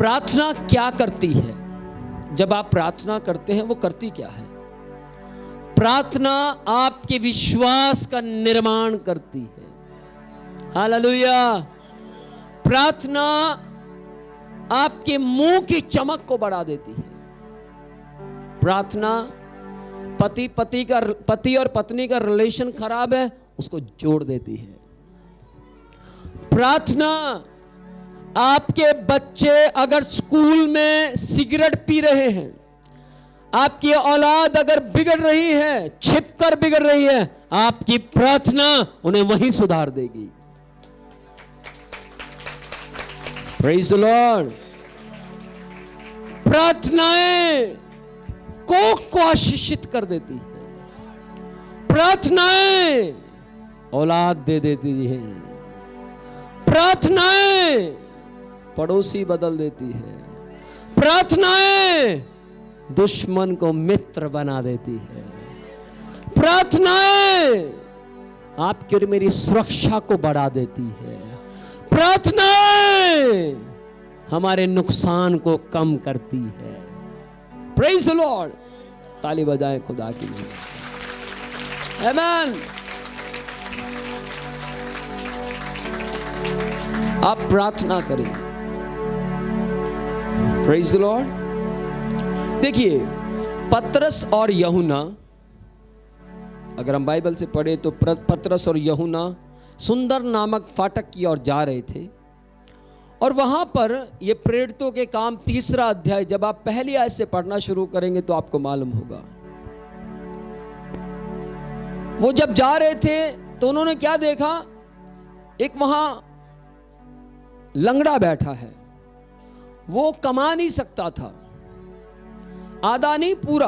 प्रार्थना क्या करती है? जब आप प्रार्थना करते हैं वो करती क्या है? प्रार्थना आपके विश्वास का निर्माण करती है। हालेलुया। प्रार्थना आपके मुंह की चमक को बढ़ा देती है। प्रार्थना पति और पत्नी का रिलेशन खराब है, उसको जोड़ देती है। प्रार्थना आपके बच्चे अगर स्कूल में सिगरेट पी रहे हैं, आपकी औलाद अगर बिगड़ रही है, छिपकर बिगड़ रही है, आपकी प्रार्थना उन्हें वहीं सुधार देगी। Praise the Lord. प्रार्थनाएं को आशीषित कर देती है। प्रार्थनाएं औलाद दे देती है। प्रार्थनाएं पड़ोसी बदल देती है। प्रार्थनाएं दुश्मन को मित्र बना देती है। प्रार्थनाएं आपकी और मेरी सुरक्षा को बढ़ा देती है। प्रार्थनाएं हमारे नुकसान को कम करती है। Praise the Lord. ताली बजाएं खुदा की लिए। आमीन। आप प्रार्थना करें। Praise the Lord. देखिए, पतरस और यूहन्ना, अगर हम बाइबल से पढ़े तो पतरस और यूहन्ना सुंदर नामक फाटक की ओर जा रहे थे, और वहां पर ये प्रेरितों के काम 3 अध्याय, जब आप पहली आयत से पढ़ना शुरू करेंगे तो आपको मालूम होगा। वो जब जा रहे थे तो उन्होंने क्या देखा? एक वहां लंगड़ा बैठा है, वो कमा नहीं सकता था, आधा नहीं पूरा।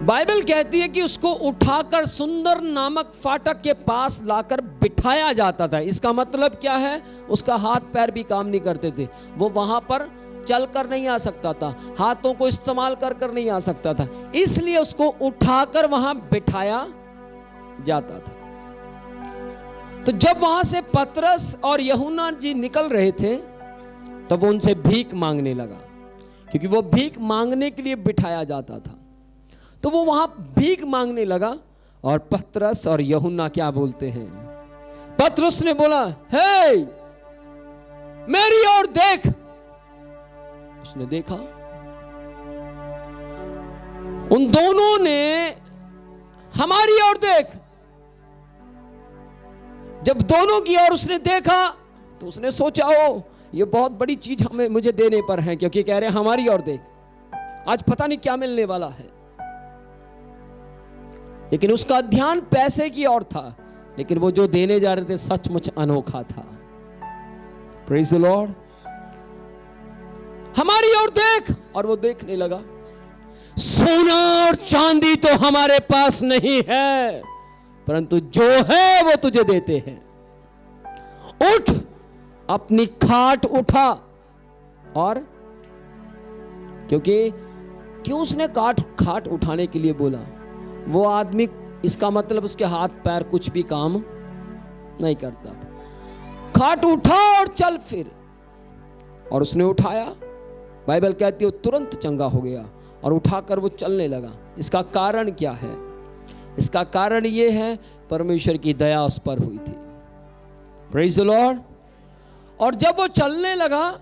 बाइबल कहती है कि उसको उठाकर सुंदर नामक फाटक के पास लाकर बिठाया जाता था। इसका मतलब क्या है? उसका हाथ पैर भी काम नहीं करते थे, वो वहां पर चलकर नहीं आ सकता था, हाथों को इस्तेमाल कर नहीं आ सकता था, इसलिए उसको उठाकर वहां बिठाया जाता था। तो जब वहां से पतरस और यूहन्ना जी निकल रहे थे तब वो उनसे भीख मांगने लगा, क्योंकि वो भीख मांगने के लिए बिठाया जाता था। तो वो वहां भीख मांगने लगा, और पतरस और यूहन्ना क्या बोलते हैं? पतरस ने बोला, हे मेरी ओर देख। उसने देखा, उन दोनों ने हमारी ओर देख। जब दोनों की ओर उसने देखा तो उसने सोचा, ओ ये बहुत बड़ी चीज मुझे देने पर है, क्योंकि कह रहे हैं हमारी ओर देख, आज पता नहीं क्या मिलने वाला है। लेकिन उसका ध्यान पैसे की ओर था, लेकिन वो जो देने जा रहे थे सचमुच अनोखा था। Praise the Lord. हमारी ओर देख। और वो देखने लगा, सोना और चांदी तो हमारे पास नहीं है, परंतु जो है वो तुझे देते हैं। उठ, अपनी खाट उठा। और क्यों उसने खाट उठाने के लिए बोला? वो आदमी, इसका मतलब उसके हाथ पैर कुछ भी काम नहीं करता था। खाट उठा और चल फिर। और उसने उठाया। बाइबल कहती है वो तुरंत चंगा हो गया और उठाकर वो चलने लगा। इसका कारण क्या है? इसका कारण ये है, परमेश्वर की दया उस पर हुई थी। Praise the Lord. और जब वो चलने लगा,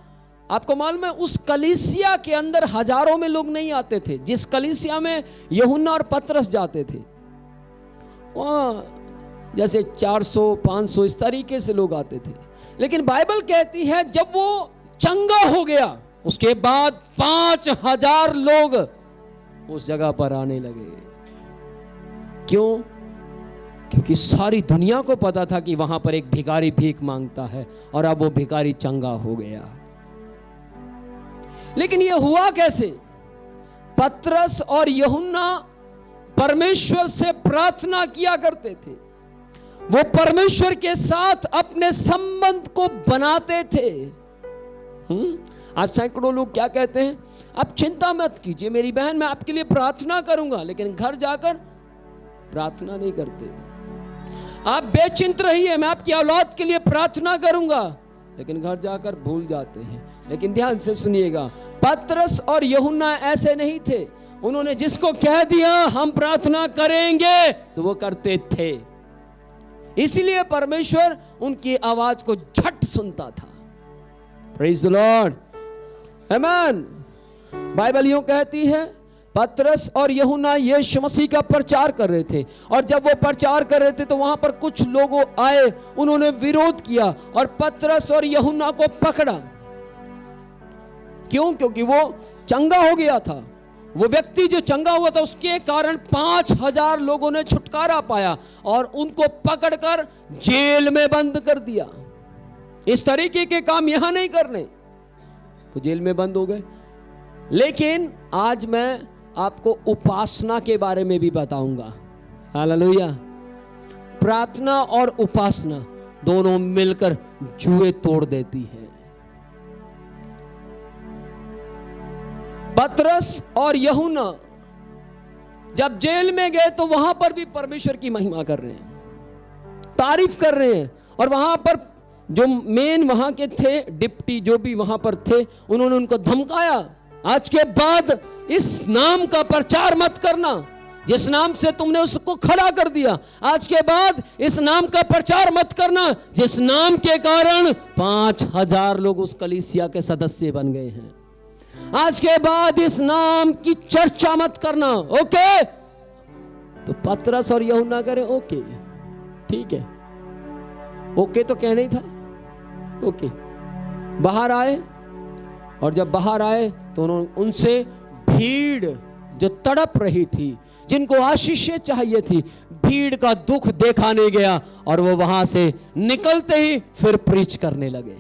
आपको मालूम है उस कलीसिया के अंदर हजारों में लोग नहीं आते थे। जिस कलीसिया में यूहन्ना और पतरस जाते थे, वहाँ जैसे 400-500 इस तरीके से लोग आते थे। लेकिन बाइबल कहती है जब वो चंगा हो गया, उसके बाद 5000 लोग उस जगह पर आने लगे। क्यों? क्योंकि सारी दुनिया को पता था कि वहां पर एक भिखारी भीख मांगता है, और अब वो भिखारी चंगा हो गया। लेकिन ये हुआ कैसे? पतरस और यूहन्ना परमेश्वर से प्रार्थना किया करते थे। वो परमेश्वर के साथ अपने संबंध को बनाते थे। आज सैकड़ों लोग क्या कहते हैं? आप चिंता मत कीजिए मेरी बहन, मैं आपके लिए प्रार्थना करूंगा, लेकिन घर जाकर प्रार्थना नहीं करते। आप बेचिंत रहिए, मैं आपकी औलाद के लिए प्रार्थना करूंगा, लेकिन घर जाकर भूल जाते हैं। लेकिन ध्यान से सुनिएगा, पतरस और यूहन्ना ऐसे नहीं थे। उन्होंने जिसको कह दिया हम प्रार्थना करेंगे तो वो करते थे। इसीलिए परमेश्वर उनकी आवाज को झट सुनता था। प्रेज द लॉर्ड, आमीन। बाइबल यूं कहती है, पतरस और यूहन्ना यीशु मसीह का प्रचार कर रहे थे, और जब वो प्रचार कर रहे थे तो वहां पर कुछ लोग आए, उन्होंने विरोध किया और पतरस और यूहन्ना को पकड़ा। क्यों? क्योंकि वो चंगा हो गया था। वो व्यक्ति जो चंगा हुआ था उसके कारण 5000 लोगों ने छुटकारा पाया और उनको पकड़कर जेल में बंद कर दिया। इस तरीके के काम यहां नहीं करने, तो जेल में बंद हो गए। लेकिन आज मैं आपको उपासना के बारे में भी बताऊंगा। हालेलुया। प्रार्थना और उपासना दोनों मिलकर जुए तोड़ देती है। पतरस और यूहन्ना जब जेल में गए तो वहां पर भी परमेश्वर की महिमा कर रहे हैं, तारीफ कर रहे हैं। और वहां पर जो मेन वहां के थे, डिप्टी जो भी वहां पर थे, उन्होंने उनको धमकाया, आज के बाद इस नाम का प्रचार मत करना जिस नाम से तुमने उसको खड़ा कर दिया। आज के बाद इस नाम का प्रचार मत करना जिस नाम के कारण 5000 लोग उस कलीसिया के सदस्य बन गए हैं। आज के बाद इस नाम की चर्चा मत करना। ओके? तो पतरस और यूहन्ना करें ओके, ठीक है। ओके तो कहना ही था। ओके, बाहर आए, और जब बाहर आए तो उन्होंने उनसे भीड़ जो तड़प रही थी, जिनको आशीषें चाहिए थी, भीड़ का दुख देखा नहीं गया, और वो वहां से निकलते ही फिर प्रीच करने लगे।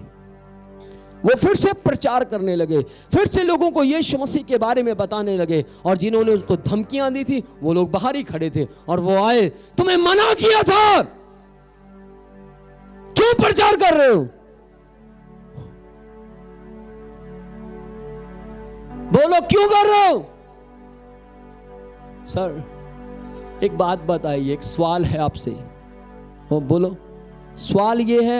वो फिर से प्रचार करने लगे, फिर से लोगों को यीशु मसीह के बारे में बताने लगे। और जिन्होंने उसको धमकियां दी थी वो लोग बाहर ही खड़े थे, और वो आए, तुम्हें मना किया था, क्यों प्रचार कर रहे हो? बोलो क्यों कर रहे हो? सर एक बात बताइए, एक सवाल है आपसे। वो बोलो। सवाल ये है,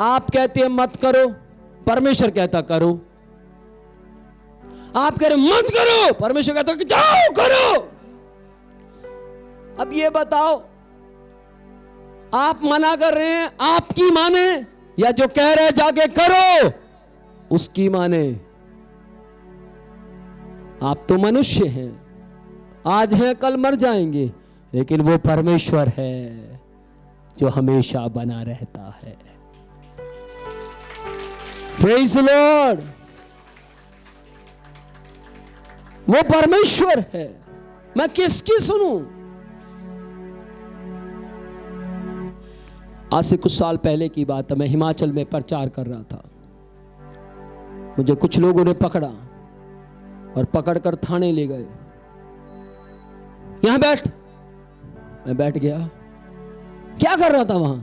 आप कहते हैं मत करो, परमेश्वर कहता करो। आप कह रहे मत करो, परमेश्वर कहता कि जाओ करो। अब ये बताओ, आप मना कर रहे हैं आपकी माने, या जो कह रहे हैं जाके करो उसकी माने? आप तो मनुष्य हैं, आज हैं कल मर जाएंगे, लेकिन वो परमेश्वर है जो हमेशा बना रहता है। Praise the Lord. वो परमेश्वर है, मैं किसकी सुनूं? आज से कुछ साल पहले की बात है, मैं हिमाचल में प्रचार कर रहा था। मुझे कुछ लोगों ने पकड़ा और पकड़कर थाने ले गए। यहां बैठ। मैं बैठ गया। क्या कर रहा था वहां?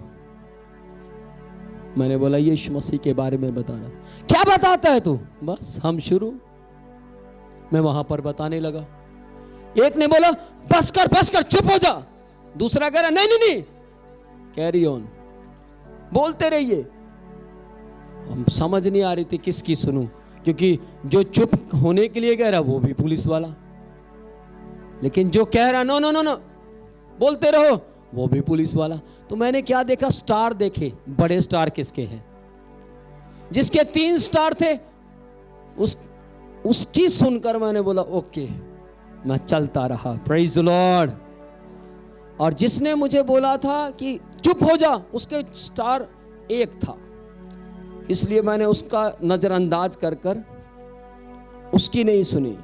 मैंने बोला यीशु मसीह के बारे में बता रहा। क्या बताता है तू? बस हम शुरू। मैं वहां पर बताने लगा। एक ने बोला बस कर चुप हो जा। दूसरा कह रहा नहीं कैरी ऑन, बोलते रहिए। हम समझ नहीं आ रही थी किसकी सुनूं, क्योंकि जो चुप होने के लिए कह रहा वो भी पुलिस वाला, लेकिन जो कह रहा नो बोलते रहो वो भी पुलिस वाला। तो मैंने क्या देखा, स्टार देखे। बड़े स्टार किसके हैं? जिसके 3 स्टार थे उसकी सुनकर मैंने बोला ओके, मैं चलता रहा। Praise the Lord. और जिसने मुझे बोला था कि चुप हो जा, उसके स्टार 1 था, इसलिए मैंने उसका नजरअंदाज कर उसकी नहीं सुनी।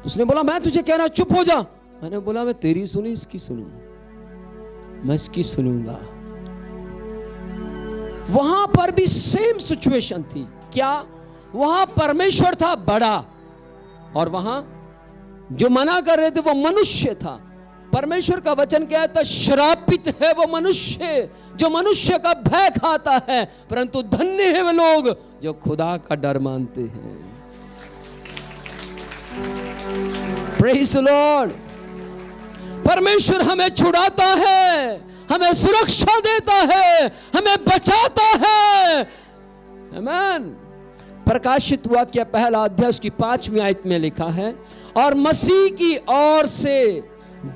उसने बोला मैं तुझे कह रहा चुप हो जा। मैंने बोला मैं तेरी सुनी, इसकी सुनूं? मैं इसकी सुनूंगा। वहां पर भी सेम सिचुएशन थी। क्या? वहां परमेश्वर था बड़ा, और वहां जो मना कर रहे थे वो मनुष्य था। परमेश्वर का वचन क्या है? श्रापित है वो मनुष्य जो मनुष्य का भय खाता है, परंतु धन्य है वे लोग जो खुदा का डर मानते हैं। Praise the Lord. परमेश्वर हमें छुड़ाता है, हमें सुरक्षा देता है, हमें बचाता है। आमीन। प्रकाशित वाक्य पहला अध्याय उसकी 5वीं आयत में लिखा है, और मसीह की ओर से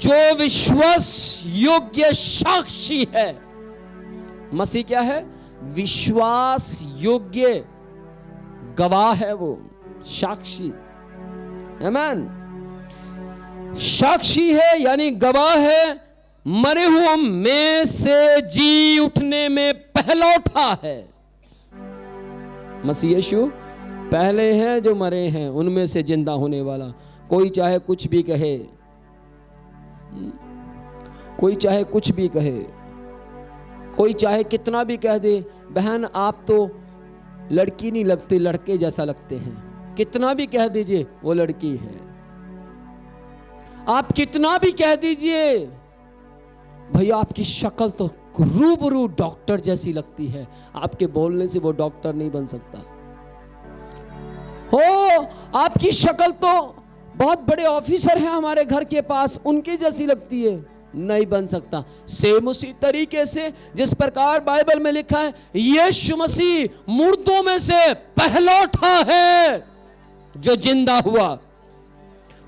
जो विश्वास योग्य साक्षी है। मसीह क्या है? विश्वास योग्य गवाह है, वो साक्षी। आमीन। साक्षी है यानी गवाह है, मरे हुओं में से जी उठने में पहला उठा है। मसीह यीशु पहले हैं जो मरे हैं, उनमें से जिंदा होने वाला। कोई चाहे कुछ भी कहे, कोई चाहे कुछ भी कहे, कोई चाहे कितना भी कह दे, बहन आप तो लड़की नहीं लगती, लड़के जैसा लगते हैं। कितना भी कह दीजिए वो लड़की है। आप कितना भी कह दीजिए भैया आपकी शक्ल तो रूबरू डॉक्टर जैसी लगती है, आपके बोलने से वो डॉक्टर नहीं बन सकता। हो आपकी शक्ल तो बहुत बड़े ऑफिसर हैं हमारे घर के पास, उनके जैसी लगती है, नहीं बन सकता। सेम उसी तरीके से जिस प्रकार बाइबल में लिखा है यीशु मसीह मुर्दों में से पहला उठा है जो जिंदा हुआ।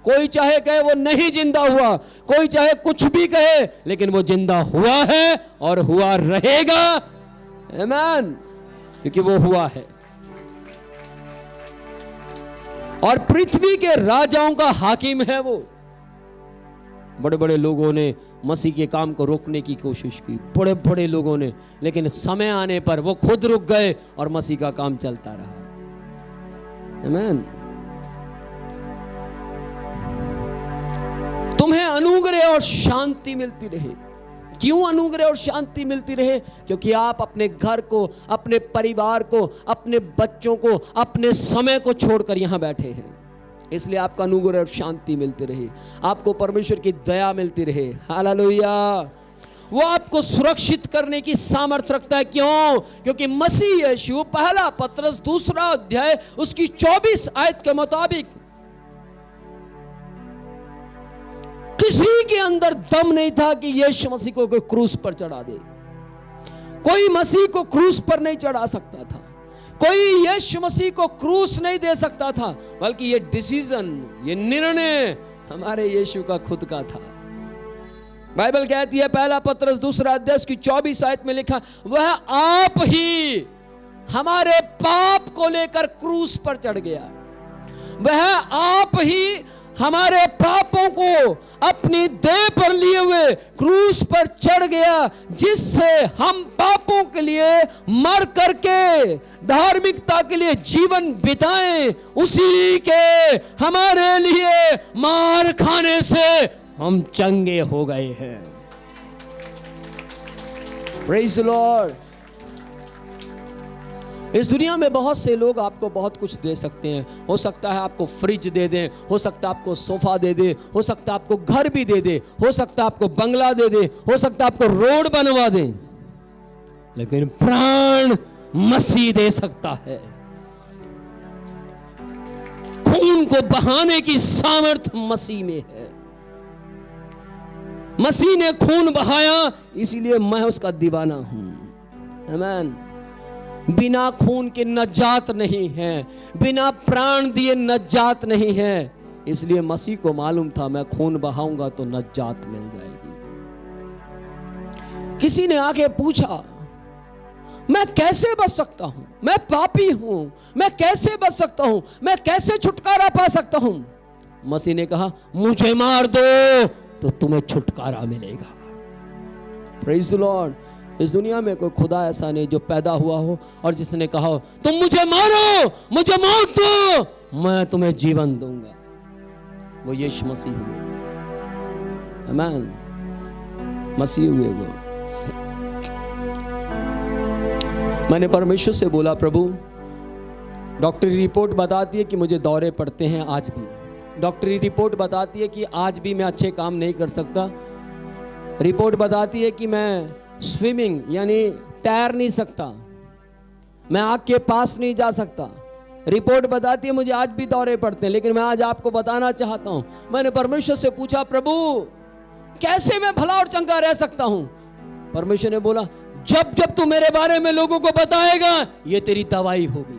कोई चाहे कहे वो नहीं जिंदा हुआ, कोई चाहे कुछ भी कहे, लेकिन वो जिंदा हुआ है और हुआ रहेगा। आमीन। क्योंकि वो हुआ है और पृथ्वी के राजाओं का हाकिम है वो। बड़े बड़े लोगों ने मसीह के काम को रोकने की कोशिश की, बड़े बड़े लोगों ने, लेकिन समय आने पर वो खुद रुक गए और मसीह का काम चलता रहा। आमीन। तुम्हें अनुग्रह और शांति मिलती रहे। क्यों अनुग्रह और शांति मिलती रहे? क्योंकि आप अपने घर को, अपने परिवार को, अपने बच्चों को, अपने समय को छोड़कर यहां बैठे हैं। इसलिए आपका अनुग्रह और शांति मिलती रहे, आपको परमेश्वर की दया मिलती रहे। हालेलुया। वो आपको सुरक्षित करने की सामर्थ्य रखता है। क्यों? क्योंकि मसीह यीशु पहला पत्रस 2 अध्याय उसकी 24 आयत के मुताबिक किसी के अंदर दम नहीं था कि यीशु मसीह को कोई क्रूस पर चढ़ा दे। कोई मसीह को क्रूस पर नहीं चढ़ा सकता था, कोई यीशु मसीह को क्रूस नहीं दे सकता था, बल्कि ये डिसीजन, ये निर्णय हमारे यीशु का खुद का था। बाइबल कहती है पहला पत्रस 2 अध्याय की 24 आयत में लिखा, वह आप ही हमारे पाप को लेकर क्रूस पर चढ़ गया। वह आप ही हमारे पापों को अपनी देह पर लिए हुए क्रूस पर चढ़ गया, जिससे हम पापों के लिए मर करके धार्मिकता के लिए जीवन बिताएं। उसी के हमारे लिए मार खाने से हम चंगे हो गए हैं। Praise the Lord. इस दुनिया में बहुत से लोग आपको बहुत कुछ दे सकते हैं। हो सकता है आपको फ्रिज दे दें, हो सकता है आपको सोफा दे दे, हो सकता है आपको घर भी दे दे, हो सकता है आपको बंगला दे दे, हो सकता है आपको रोड बनवा दें, लेकिन प्राण मसीह दे सकता है। खून को बहाने की सामर्थ्य मसीह में है। मसीह ने खून बहाया, इसीलिए मैं उसका दीवाना हूं। आमीन। बिना खून के नजात नहीं है, बिना प्राण दिए नजात नहीं है। इसलिए मसीह को मालूम था मैं खून बहाऊंगा तो नजात मिल जाएगी। किसी ने आके पूछा मैं कैसे बच सकता हूं, मैं पापी हूं, मैं कैसे बच सकता हूं, मैं कैसे छुटकारा पा सकता हूं? मसीह ने कहा मुझे मार दो तो तुम्हें छुटकारा मिलेगा। Praise the Lord. इस दुनिया में कोई खुदा ऐसा नहीं जो पैदा हुआ हो और जिसने कहा हो तुम मुझे मारो, मुझे मौत दो, मैं तुम्हें जीवन दूंगा। वो यीशु मसीह हुए। आमीन। मसीह हुए वो। मैंने परमेश्वर से बोला प्रभु डॉक्टरी रिपोर्ट बताती है कि मुझे दौरे पड़ते हैं आज भी। डॉक्टरी रिपोर्ट बताती है कि आज भी मैं अच्छे काम नहीं कर सकता। रिपोर्ट बताती है कि मैं स्विमिंग यानी तैर नहीं सकता, मैं आग के पास नहीं जा सकता। रिपोर्ट बताती है मुझे आज भी दौरे पड़ते हैं, लेकिन मैं आज आपको बताना चाहता हूं। मैंने परमेश्वर से पूछा प्रभु कैसे मैं भला और चंगा रह सकता हूं? परमेश्वर ने बोला जब जब तू मेरे बारे में लोगों को बताएगा, ये तेरी दवाई होगी।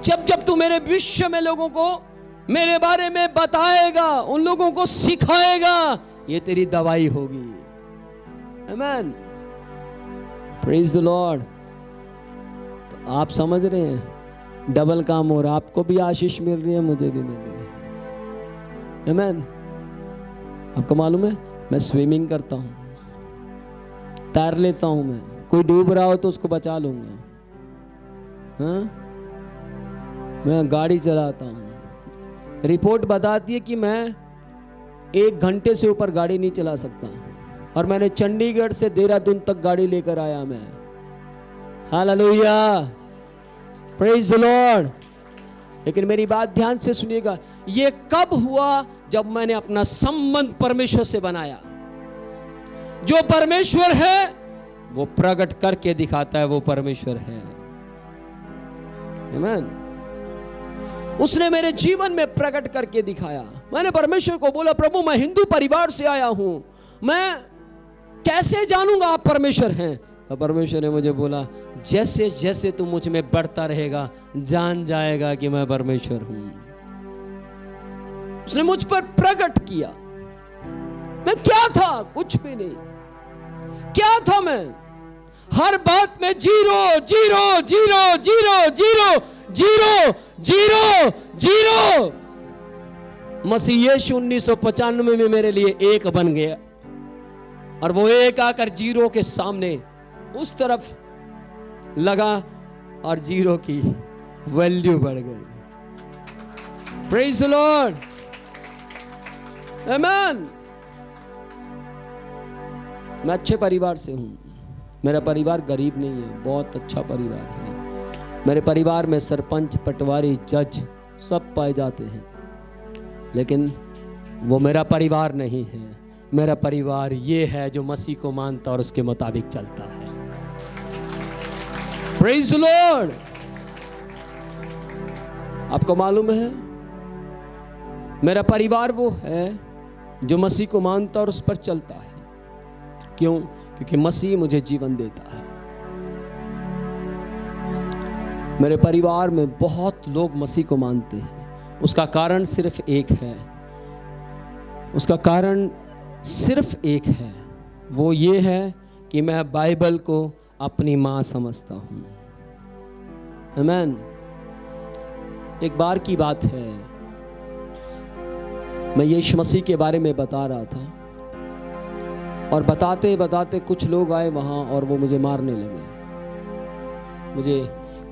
जब जब तू मेरे विश्व में लोगों को मेरे बारे में बताएगा, उन लोगों को सिखाएगा, ये तेरी दवाई होगी। आमीन, प्रेज द लॉर्ड। तो आप समझ रहे हैं, डबल काम हो रहा, आपको भी आशीष मिल रही है, मुझे भी मिल रही है। आमीन। आपको मालूम है, मैं स्विमिंग करता हूं, तैर लेता हूं। मैं कोई डूब रहा हो तो उसको बचा लूंगा। हाँ, मैं गाड़ी चलाता हूं। रिपोर्ट बताती है कि मैं 1 घंटे से ऊपर गाड़ी नहीं चला सकता, और मैंने चंडीगढ़ से देहरादून तक गाड़ी लेकर आया मैं। Hallelujah, praise the Lord. लेकिन मेरी बात ध्यान से सुनिएगा, ये कब हुआ? जब मैंने अपना संबंध परमेश्वर से बनाया। जो परमेश्वर है वो प्रकट करके दिखाता है, वो परमेश्वर है। आमीन। उसने मेरे जीवन में प्रकट करके दिखाया। मैंने परमेश्वर को बोला, प्रभु मैं हिंदू परिवार से आया हूं, मैं कैसे जानूंगा आप परमेश्वर हैं? तो परमेश्वर ने मुझे बोला, जैसे जैसे तू मुझ में बढ़ता रहेगा, जान जाएगा कि मैं परमेश्वर हूं। उसने मुझ पर प्रकट किया। मैं क्या था? कुछ भी नहीं। क्या था मैं? हर बात में 0 0 0 0 0 0 0 0। मसीह यीशु 1995 में मेरे लिए 1 बन गया, और वो 1 आकर 0 के सामने उस तरफ लगा, और 0 की वैल्यू बढ़ गई। प्रेज द लॉर्ड, आमीन। मैं अच्छे परिवार से हूं। मेरा परिवार गरीब नहीं है, बहुत अच्छा परिवार है। मेरे परिवार में सरपंच, पटवारी, जज सब पाए जाते हैं, लेकिन वो मेरा परिवार नहीं है। मेरा परिवार ये है जो मसीह को मानता और उसके मुताबिक चलता है। Praise the Lord. आपको मालूम है, मेरा परिवार वो है जो मसीह को मानता और उस पर चलता है। क्यों? क्योंकि मसीह मुझे जीवन देता है। मेरे परिवार में बहुत लोग मसीह को मानते हैं। उसका कारण सिर्फ एक है, उसका कारण सिर्फ एक है, वो ये है कि मैं बाइबल को अपनी माँ समझता हूँ। आमीन। एक बार की बात है, मैं यीशु मसीह के बारे में बता रहा था, और बताते बताते कुछ लोग आए वहाँ, और वो मुझे मारने लगे। मुझे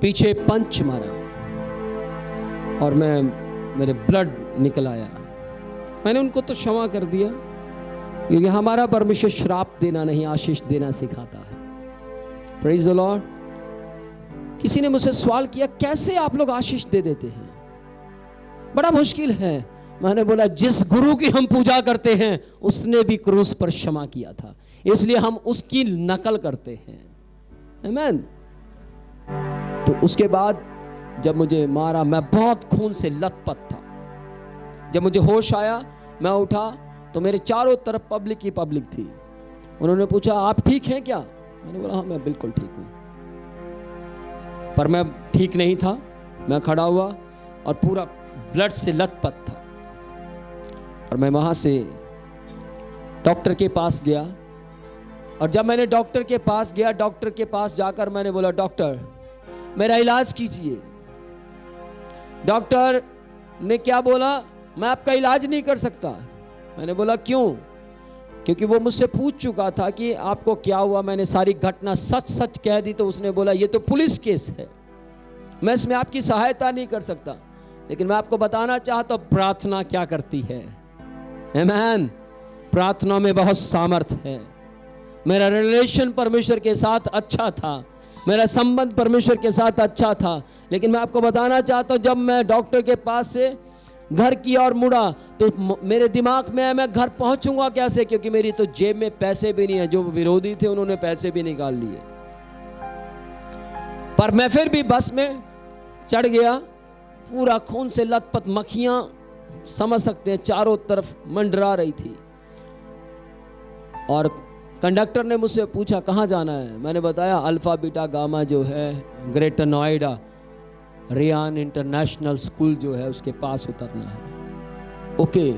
पीछे पंच मारा, और मेरे ब्लड निकल आया। मैंने उनको तो क्षमा कर दिया, क्योंकि हमारा परमेश्वर श्राप देना नहीं, आशीष देना सिखाता है। Praise the Lord. किसी ने मुझसे सवाल किया, कैसे आप लोग आशीष दे देते हैं? बड़ा मुश्किल है। मैंने बोला, जिस गुरु की हम पूजा करते हैं उसने भी क्रूस पर क्षमा किया था, इसलिए हम उसकी नकल करते हैं। आमीन। तो उसके बाद जब मुझे मारा, मैं बहुत खून से लथपथ था। जब मुझे होश आया, मैं उठा तो मेरे चारों तरफ पब्लिक ही पब्लिक थी। उन्होंने पूछा, आप ठीक हैं क्या? मैंने बोला, हाँ मैं बिल्कुल ठीक हूं। पर मैं ठीक नहीं था। मैं खड़ा हुआ और पूरा ब्लड से लथपथ था, और मैं वहां से डॉक्टर के पास गया। और जब मैंने डॉक्टर के पास गया, डॉक्टर के पास जाकर मैंने बोला, डॉक्टर मेरा इलाज कीजिए। डॉक्टर ने क्या बोला, मैं आपका इलाज नहीं कर सकता। मैंने बोला, क्यों? क्योंकि वो मुझसे पूछ चुका था कि आपको क्या हुआ। मैंने सारी घटना सच सच कह दी। तो उसने बोला, ये तो पुलिस केस है, मैं इसमें आपकी सहायता नहीं कर सकता, लेकिन मैं आपको बताना चाहता हूं प्रार्थना क्या करती है। आमीन। प्रार्थना में बहुत सामर्थ है। मेरा रिलेशन परमेश्वर के साथ अच्छा था, मेरा संबंध परमेश्वर के साथ अच्छा था, लेकिन मैं आपको बताना चाहता हूं, जब मैं डॉक्टर के पास से घर की ओर मुड़ा तो मेरे दिमाग में है, मैं घर पहुंचूंगा कैसे, क्योंकि मेरी तो जेब में पैसे भी नहीं है। जो विरोधी थे उन्होंने पैसे भी निकाल लिए। पर मैं फिर भी बस में चढ़ गया, पूरा खून से लथपथ, मक्खियां समझ सकते हैं चारों तरफ मंडरा रही थी, और कंडक्टर ने मुझसे पूछा कहाँ जाना है। मैंने बताया अल्फ़ा बीटा गामा जो है Greater Noida Ryan International School जो है उसके पास उतरना है। ओके,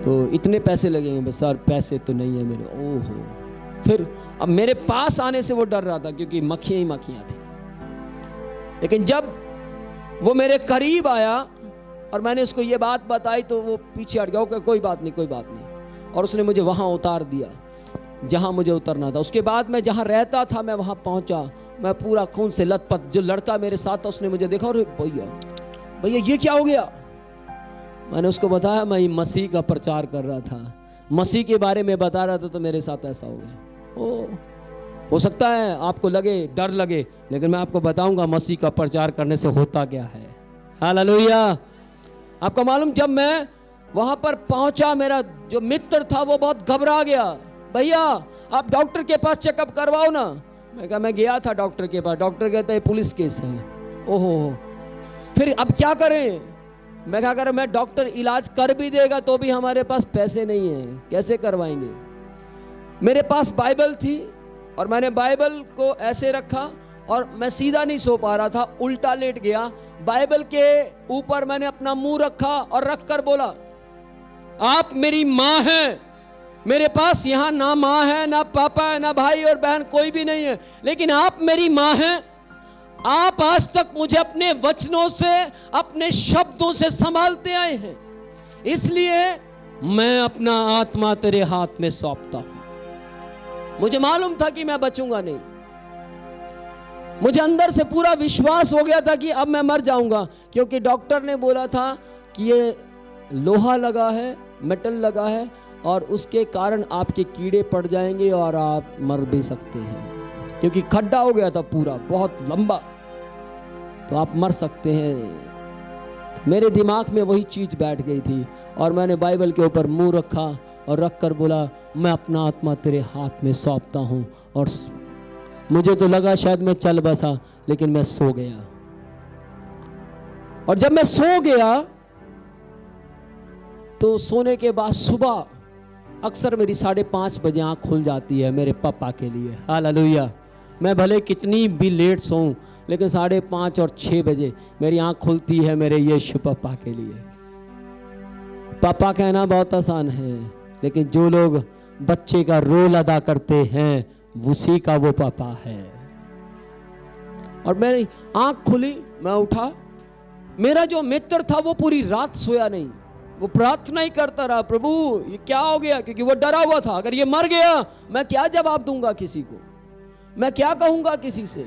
तो इतने पैसे लगेंगे? सर पैसे तो नहीं है मेरे। ओहो, फिर अब मेरे पास आने से वो डर रहा था क्योंकि मक्खियाँ ही मक्खियाँ थी। लेकिन जब वो मेरे करीब आया और मैंने उसको ये बात बताई तो वो पीछे हट गया। कोई बात नहीं, कोई बात नहीं। और उसने मुझे वहाँ उतार दिया जहाँ मुझे उतरना था। उसके बाद मैं जहाँ रहता था मैं वहाँ पहुँचा। मैं पूरा खून से लथपथ। जो लड़का मेरे साथ था उसने मुझे देखा, और भैया ये क्या हो गया? मैंने उसको बताया मैं मसीह का प्रचार कर रहा था, मसीह के बारे में बता रहा था, तो मेरे साथ ऐसा हो गया। हो सकता है आपको लगे, डर लगे, लेकिन मैं आपको बताऊंगा मसीह का प्रचार करने से होता क्या है। हालेलुया। आपको मालूम, जब मैं वहां पर पहुंचा मेरा जो मित्र था वो बहुत घबरा गया। भैया आप डॉक्टर के पास चेकअप करवाओ ना। मैं कहा मैं गया था डॉक्टर के पास। डॉक्टर कहता है पुलिस केस है। ओहो, फिर अब क्या करें? मैं क्या करें? मैं डॉक्टर इलाज कर भी देगा तो भी हमारे पास पैसे नहीं है, कैसे करवाएंगे? मेरे पास बाइबल थी और मैंने बाइबल को ऐसे रखा और मैं सीधा नहीं सो पा रहा था, उल्टा लेट गया। बाइबल के ऊपर मैंने अपना मुंह रखा और रख कर बोला आप मेरी माँ हैं। मेरे पास यहाँ ना माँ है, ना पापा है, ना भाई और बहन, कोई भी नहीं है, लेकिन आप मेरी माँ हैं। आप आज तक मुझे अपने वचनों से, अपने शब्दों से संभालते आए हैं, इसलिए मैं अपना आत्मा तेरे हाथ में सौंपता हूं। मुझे मालूम था कि मैं बचूंगा नहीं। मुझे अंदर से पूरा विश्वास हो गया था कि अब मैं मर जाऊंगा, क्योंकि डॉक्टर ने बोला था कि ये लोहा लगा है, मेटल लगा है और उसके कारण आपके कीड़े पड़ जाएंगे और आप मर भी सकते हैं, क्योंकि खड्डा हो गया था पूरा बहुत लंबा, तो आप मर सकते हैं। मेरे दिमाग में वही चीज बैठ गई थी और मैंने बाइबल के ऊपर मुंह रखा और रख कर बोला मैं अपना आत्मा तेरे हाथ में सौंपता हूं। और मुझे तो लगा शायद मैं चल बसा, लेकिन मैं सो गया। और जब मैं सो गया तो सोने के बाद सुबह अक्सर मेरी 5:30 बजे आँख खुल जाती है मेरे पापा के लिए। हालेलुया। मैं भले कितनी भी लेट सोऊं, लेकिन 5:30 और 6 बजे मेरी आँख खुलती है मेरे यीशु पापा के लिए। पापा कहना बहुत आसान है, लेकिन जो लोग बच्चे का रोल अदा करते हैं उसी का वो पापा है। और मेरी आँख खुली, मैं उठा। मेरा जो मित्र था वो पूरी रात सोया नहीं, वो प्रार्थना ही करता रहा, प्रभु ये क्या हो गया, क्योंकि वो डरा हुआ था अगर ये मर गया मैं क्या जवाब दूंगा किसी को, मैं क्या कहूंगा किसी से।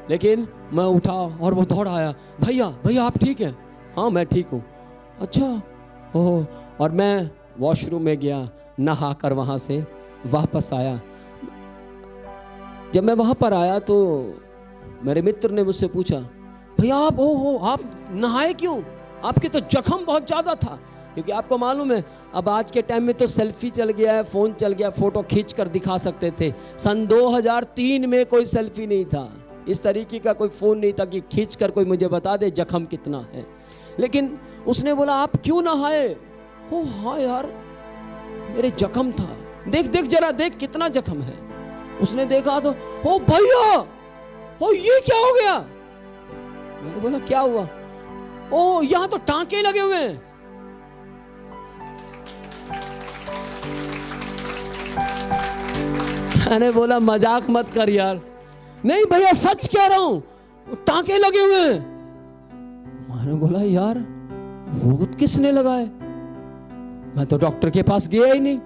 लेकिन मैं उठा और वो दौड़ आया, भैया भैया आप ठीक हैं? हाँ मैं ठीक हूँ। अच्छा ओह। और मैं वॉशरूम में गया, नहा कर वहाँ से वापस आया। जब मैं वहाँ पर आया तो मेरे मित्र ने मुझसे पूछा भैया आप आप नहाए क्यों? आपके तो जख्म बहुत ज़्यादा था। क्योंकि आपको मालूम है अब आज के टाइम में तो सेल्फी चल गया है, फ़ोन चल गया, फ़ोटो खींच कर दिखा सकते थे। सन 2003 में कोई सेल्फी नहीं था, इस तरीके का कोई फ़ोन नहीं था कि खींच कर कोई मुझे बता दे जख्म कितना है। लेकिन उसने बोला आप क्यों नहाए? ओ हाँ यार मेरे जख्म था, देख देख जरा देख कितना जख्म है। उसने देखा तो ओ भैया ओ ये क्या हो गया? मैंने बोला क्या हुआ? ओ यहाँ तो टांके लगे हुए हैं। मैंने बोला मजाक मत कर यार। नहीं भैया सच कह रहा हूं, टांके लगे हुए हैं। मैंने बोला यार वो किसने लगाए? मैं तो डॉक्टर के पास गया ही नहीं।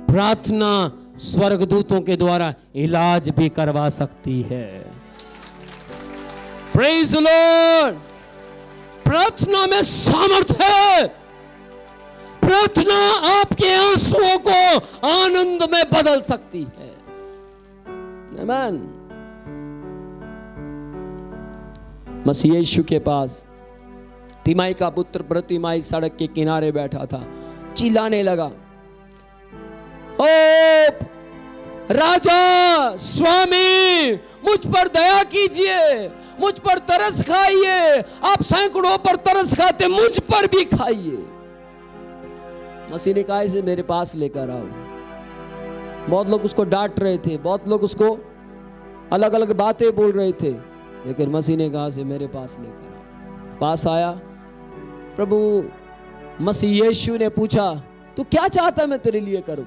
प्रार्थना स्वर्गदूतों के द्वारा इलाज भी करवा सकती है। Praise the Lord. प्रार्थना में सामर्थ्य है। प्रार्थना आपके आंसुओं को आनंद में बदल सकती है। आमीन। मसीह यीशु के पास तिमाई का पुत्र प्रतिमाई सड़क के किनारे बैठा था, चिल्लाने लगा ओ राजा स्वामी मुझ पर दया कीजिए, मुझ पर तरस खाइए। आप सैकड़ों पर तरस खाते, मुझ पर भी खाइए। मसीह ने कहा इसे मेरे पास लेकर आओ। बहुत लोग उसको डांट रहे थे, बहुत लोग उसको अलग अलग बातें बोल रहे थे, लेकिन मसीह ने कहा से मेरे पास लेकर आ। पास आया, प्रभु मसीह यीशु ने पूछा तू क्या चाहता है मैं तेरे लिए करूं?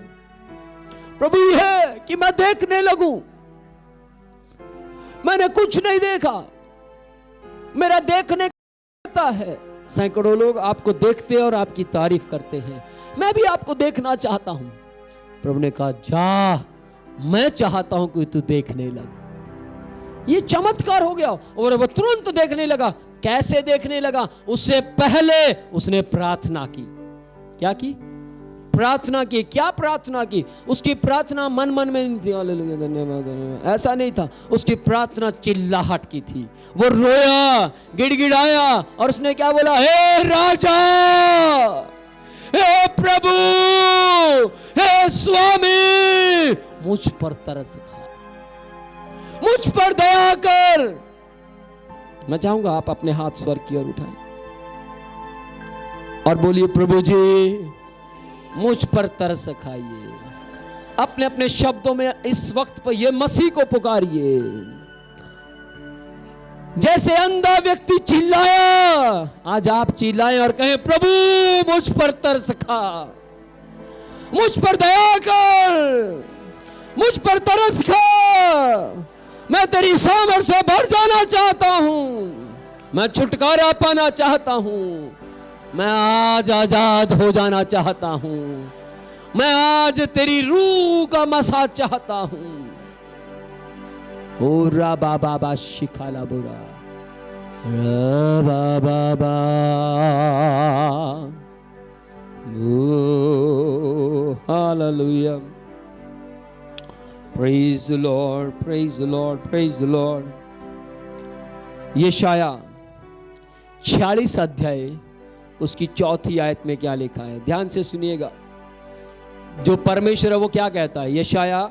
प्रभु यह कि मैं देखने लगूं। मैंने कुछ नहीं देखा, मेरा देखने करता है। सैकड़ों लोग आपको देखते हैं और आपकी तारीफ करते हैं, मैं भी आपको देखना चाहता हूं। प्रभु ने कहा जा, मैं चाहता हूं कि तू देखने लग। ये चमत्कार हो गया और वो तुरंत देखने लगा। कैसे देखने लगा? उससे पहले उसने प्रार्थना की। क्या की? प्रार्थना की। क्या प्रार्थना की? उसकी प्रार्थना मन मन में नहीं थी, हालेलुया धन्यवाद, ऐसा नहीं था। उसकी प्रार्थना चिल्लाहट की थी। वो रोया, गिड़गिड़ाया और उसने क्या बोला? हे राजा, हे प्रभु, हे स्वामी, मुझ पर तरस खा, मुझ पर दया कर। मैं चाहूंगा आप अपने हाथ स्वर्ग की ओर उठाएं और बोलिए प्रभु जी मुझ पर तरस खाइए। अपने अपने शब्दों में इस वक्त पर ये मसीह को पुकारिए। जैसे अंधा व्यक्ति चिल्लाया, आज आप चिल्लाएं और कहें प्रभु मुझ पर तरस खा, मुझ पर दया कर, मुझ पर तरस खा। मैं तेरी सामर्थ से भर जाना चाहता हूं, मैं छुटकारा पाना चाहता हूं, मैं आज आजाद हो जाना चाहता हूं, मैं आज तेरी रूह का मसा चाहता हूं। ओ रा बाबा बा शिखाला बुरा रा बाबा बा hallelujah. Praise the Lord, praise the Lord, praise the Lord. यशाया 46 अध्याय उसकी 4 आयत में क्या लिखा है? ध्यान से सुनिएगा। जो परमेश्वर है वो क्या कहता है? यशाया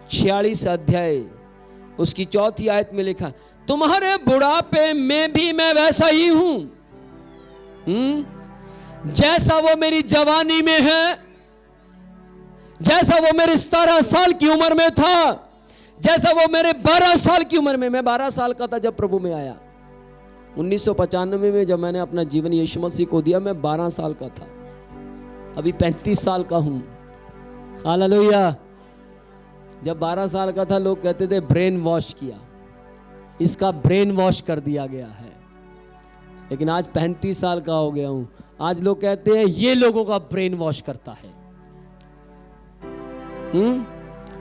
46 अध्याय उसकी 4 आयत में लिखा, तुम्हारे बुढ़ापे में भी मैं वैसा ही हूं, जैसा वो मेरी जवानी में है, जैसा वो मेरे 17 साल की उम्र में था, जैसा वो मेरे 12 साल की उम्र में। मैं 12 साल का था जब प्रभु में आया। 1995 में जब मैंने अपना जीवन यीशु मसीह को दिया, मैं 12 साल का था। अभी 35 साल का हूं। हालेलुया। जब 12 साल का था लोग कहते थे ब्रेन वॉश किया, इसका ब्रेन वॉश कर दिया गया है। लेकिन आज 35 साल का हो गया हूं, आज लोग कहते हैं ये लोगों का ब्रेन वॉश करता है।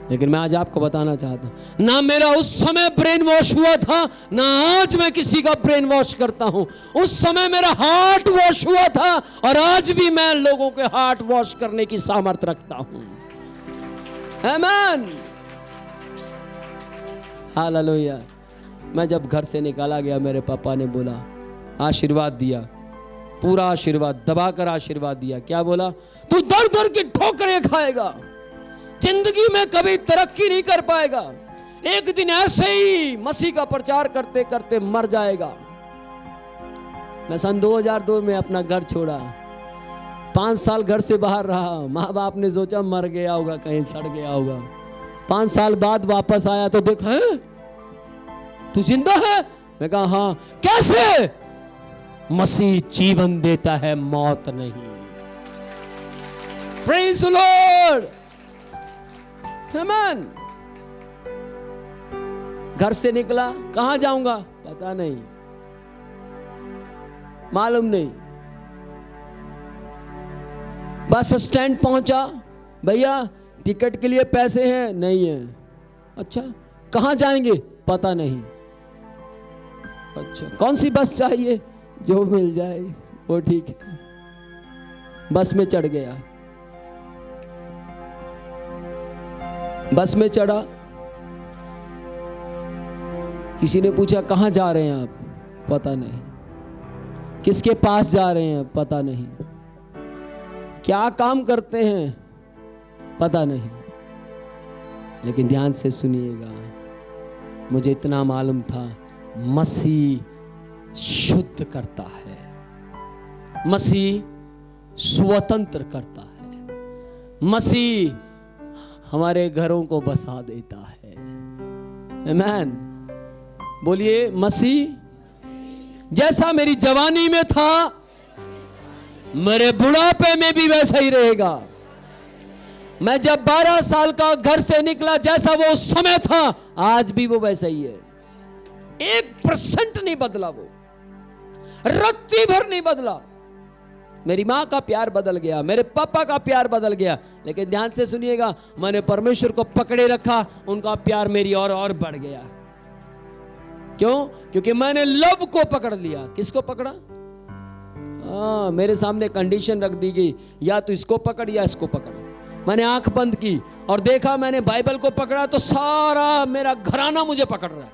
लेकिन मैं आज आपको बताना चाहता हूं, ना मेरा उस समय ब्रेन वॉश हुआ था, ना आज मैं किसी का ब्रेन वॉश करता हूं। उस समय मेरा हार्ट वॉश हुआ था और आज भी मैं लोगों के हार्ट वॉश करने की सामर्थ रखता हूं। आमीन, हालेलुया। मैं जब घर से निकाला गया, मेरे पापा ने बोला, आशीर्वाद दिया, पूरा आशीर्वाद दबाकर आशीर्वाद दिया। क्या बोला? तू दर दर की ठोकरें खाएगा, जिंदगी में कभी तरक्की नहीं कर पाएगा, एक दिन ऐसे ही मसीह का प्रचार करते करते मर जाएगा। मैं सन 2002 में अपना घर छोड़ा, 5 साल घर से बाहर रहा। माँ बाप ने सोचा मर गया होगा, कहीं सड़ गया होगा। 5 साल बाद वापस आया तो देखा, है तू जिंदा है? मैं कहा हाँ। कैसे? मसीह जीवन देता है, मौत नहीं। प्रेज द लॉर्ड, आमीन। घर से निकला, कहां जाऊंगा पता नहीं, मालूम नहीं। बस स्टैंड पहुंचा, भैया टिकट के लिए पैसे हैं? नहीं है। अच्छा कहां जाएंगे? पता नहीं। अच्छा कौन सी बस चाहिए? जो मिल जाए वो ठीक है। बस में चढ़ गया, बस में चढ़ा। किसी ने पूछा कहां जा रहे हैं आप? पता नहीं। किसके पास जा रहे हैं? पता नहीं। क्या काम करते हैं? पता नहीं। लेकिन ध्यान से सुनिएगा, मुझे इतना मालूम था, मसीह शुद्ध करता है, मसीह स्वतंत्र करता है, मसीह हमारे घरों को बसा देता है। आमीन। बोलिए, मसीह जैसा मेरी जवानी में था मेरे बुढ़ापे में भी वैसा ही रहेगा। मैं जब 12 साल का घर से निकला, जैसा वो समय था आज भी वो वैसा ही है। 1% नहीं बदला, वो रत्ती भर नहीं बदला। मेरी माँ का प्यार बदल गया, मेरे पापा का प्यार बदल गया, लेकिन ध्यान से सुनिएगा, मैंने परमेश्वर को पकड़े रखा, उनका प्यार मेरी और बढ़ गया। क्यों? क्योंकि मैंने लव को पकड़ लिया। किसको पकड़ा? मेरे सामने कंडीशन रख दी गई, या तो इसको पकड़ या इसको पकड़। मैंने आंख बंद की और देखा, मैंने बाइबल को पकड़ा तो सारा मेरा घराना मुझे पकड़ रहा है।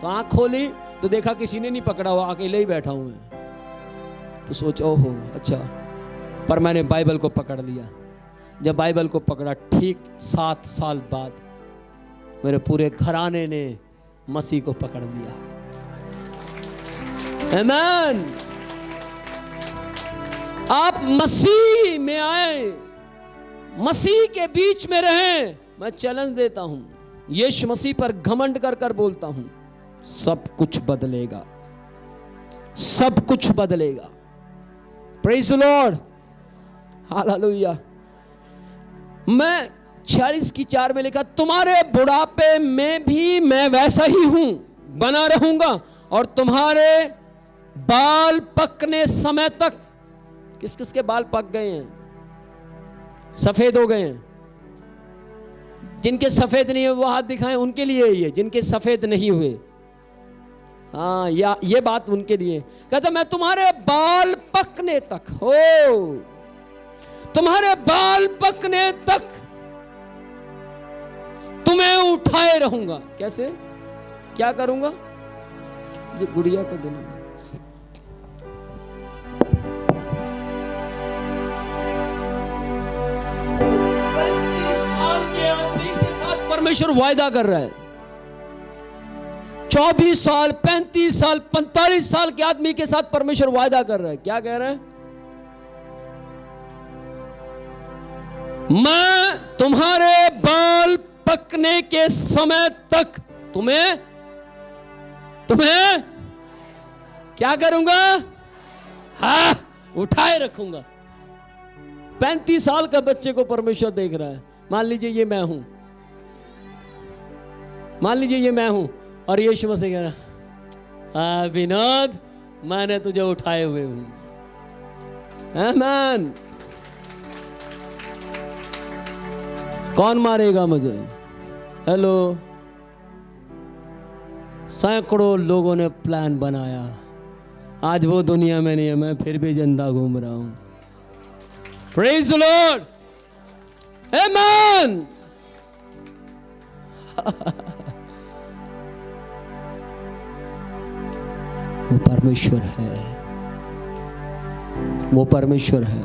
तो आंख खोली तो देखा किसी ने नहीं पकड़ा, वो अकेले ही बैठा हूं मैं। तो सोचा, ओहो अच्छा, पर मैंने बाइबल को पकड़ लिया। जब बाइबल को पकड़ा, ठीक 7 साल बाद मेरे पूरे घराने ने मसीह को पकड़ लिया। आमीन। आप मसीह में आए, मसीह के बीच में रहें। मैं चैलेंज देता हूं, यीशु मसीह पर घमंड कर कर बोलता हूं, सब कुछ बदलेगा, सब कुछ बदलेगा। Praise the Lord, hallelujah. मैं 46:4 में लिखा, तुम्हारे बुढ़ापे में भी मैं वैसा ही हूं, बना रहूंगा, और तुम्हारे बाल पकने समय तक। किस किस के बाल पक गए हैं, सफेद हो गए हैं? जिनके सफेद नहीं है वो हाथ दिखाएं, उनके लिए ये। जिनके सफेद नहीं हुए, हाँ, या ये बात उनके लिए। कहता, मैं तुम्हारे बाल पकने तक, हो तुम्हारे बाल पकने तक तुम्हें उठाए रहूंगा। कैसे? क्या करूंगा? ये गुड़िया को देना। 35 साल के आदमी के साथ परमेश्वर वायदा कर रहा है। 24 साल, 35 साल, 45 साल के आदमी के साथ परमेश्वर वायदा कर रहा है। क्या कह रहा है? मैं तुम्हारे बाल पकने के समय तक तुम्हें क्या करूंगा? हाँ, उठाए रखूंगा। 35 साल का बच्चे को परमेश्वर देख रहा है। मान लीजिए ये मैं हूं, मान लीजिए ये मैं हूं, और यीशु मसीह कह रहा, विनोद, मैंने तुझे उठाए हुए हूं। आमीन। कौन मारेगा मुझे? हेलो। सैकड़ों लोगों ने प्लान बनाया, आज वो दुनिया में नहीं है, मैं फिर भी जिंदा घूम रहा हूं। प्रेज़ द लॉर्ड, आमीन। वो परमेश्वर है, वो परमेश्वर है।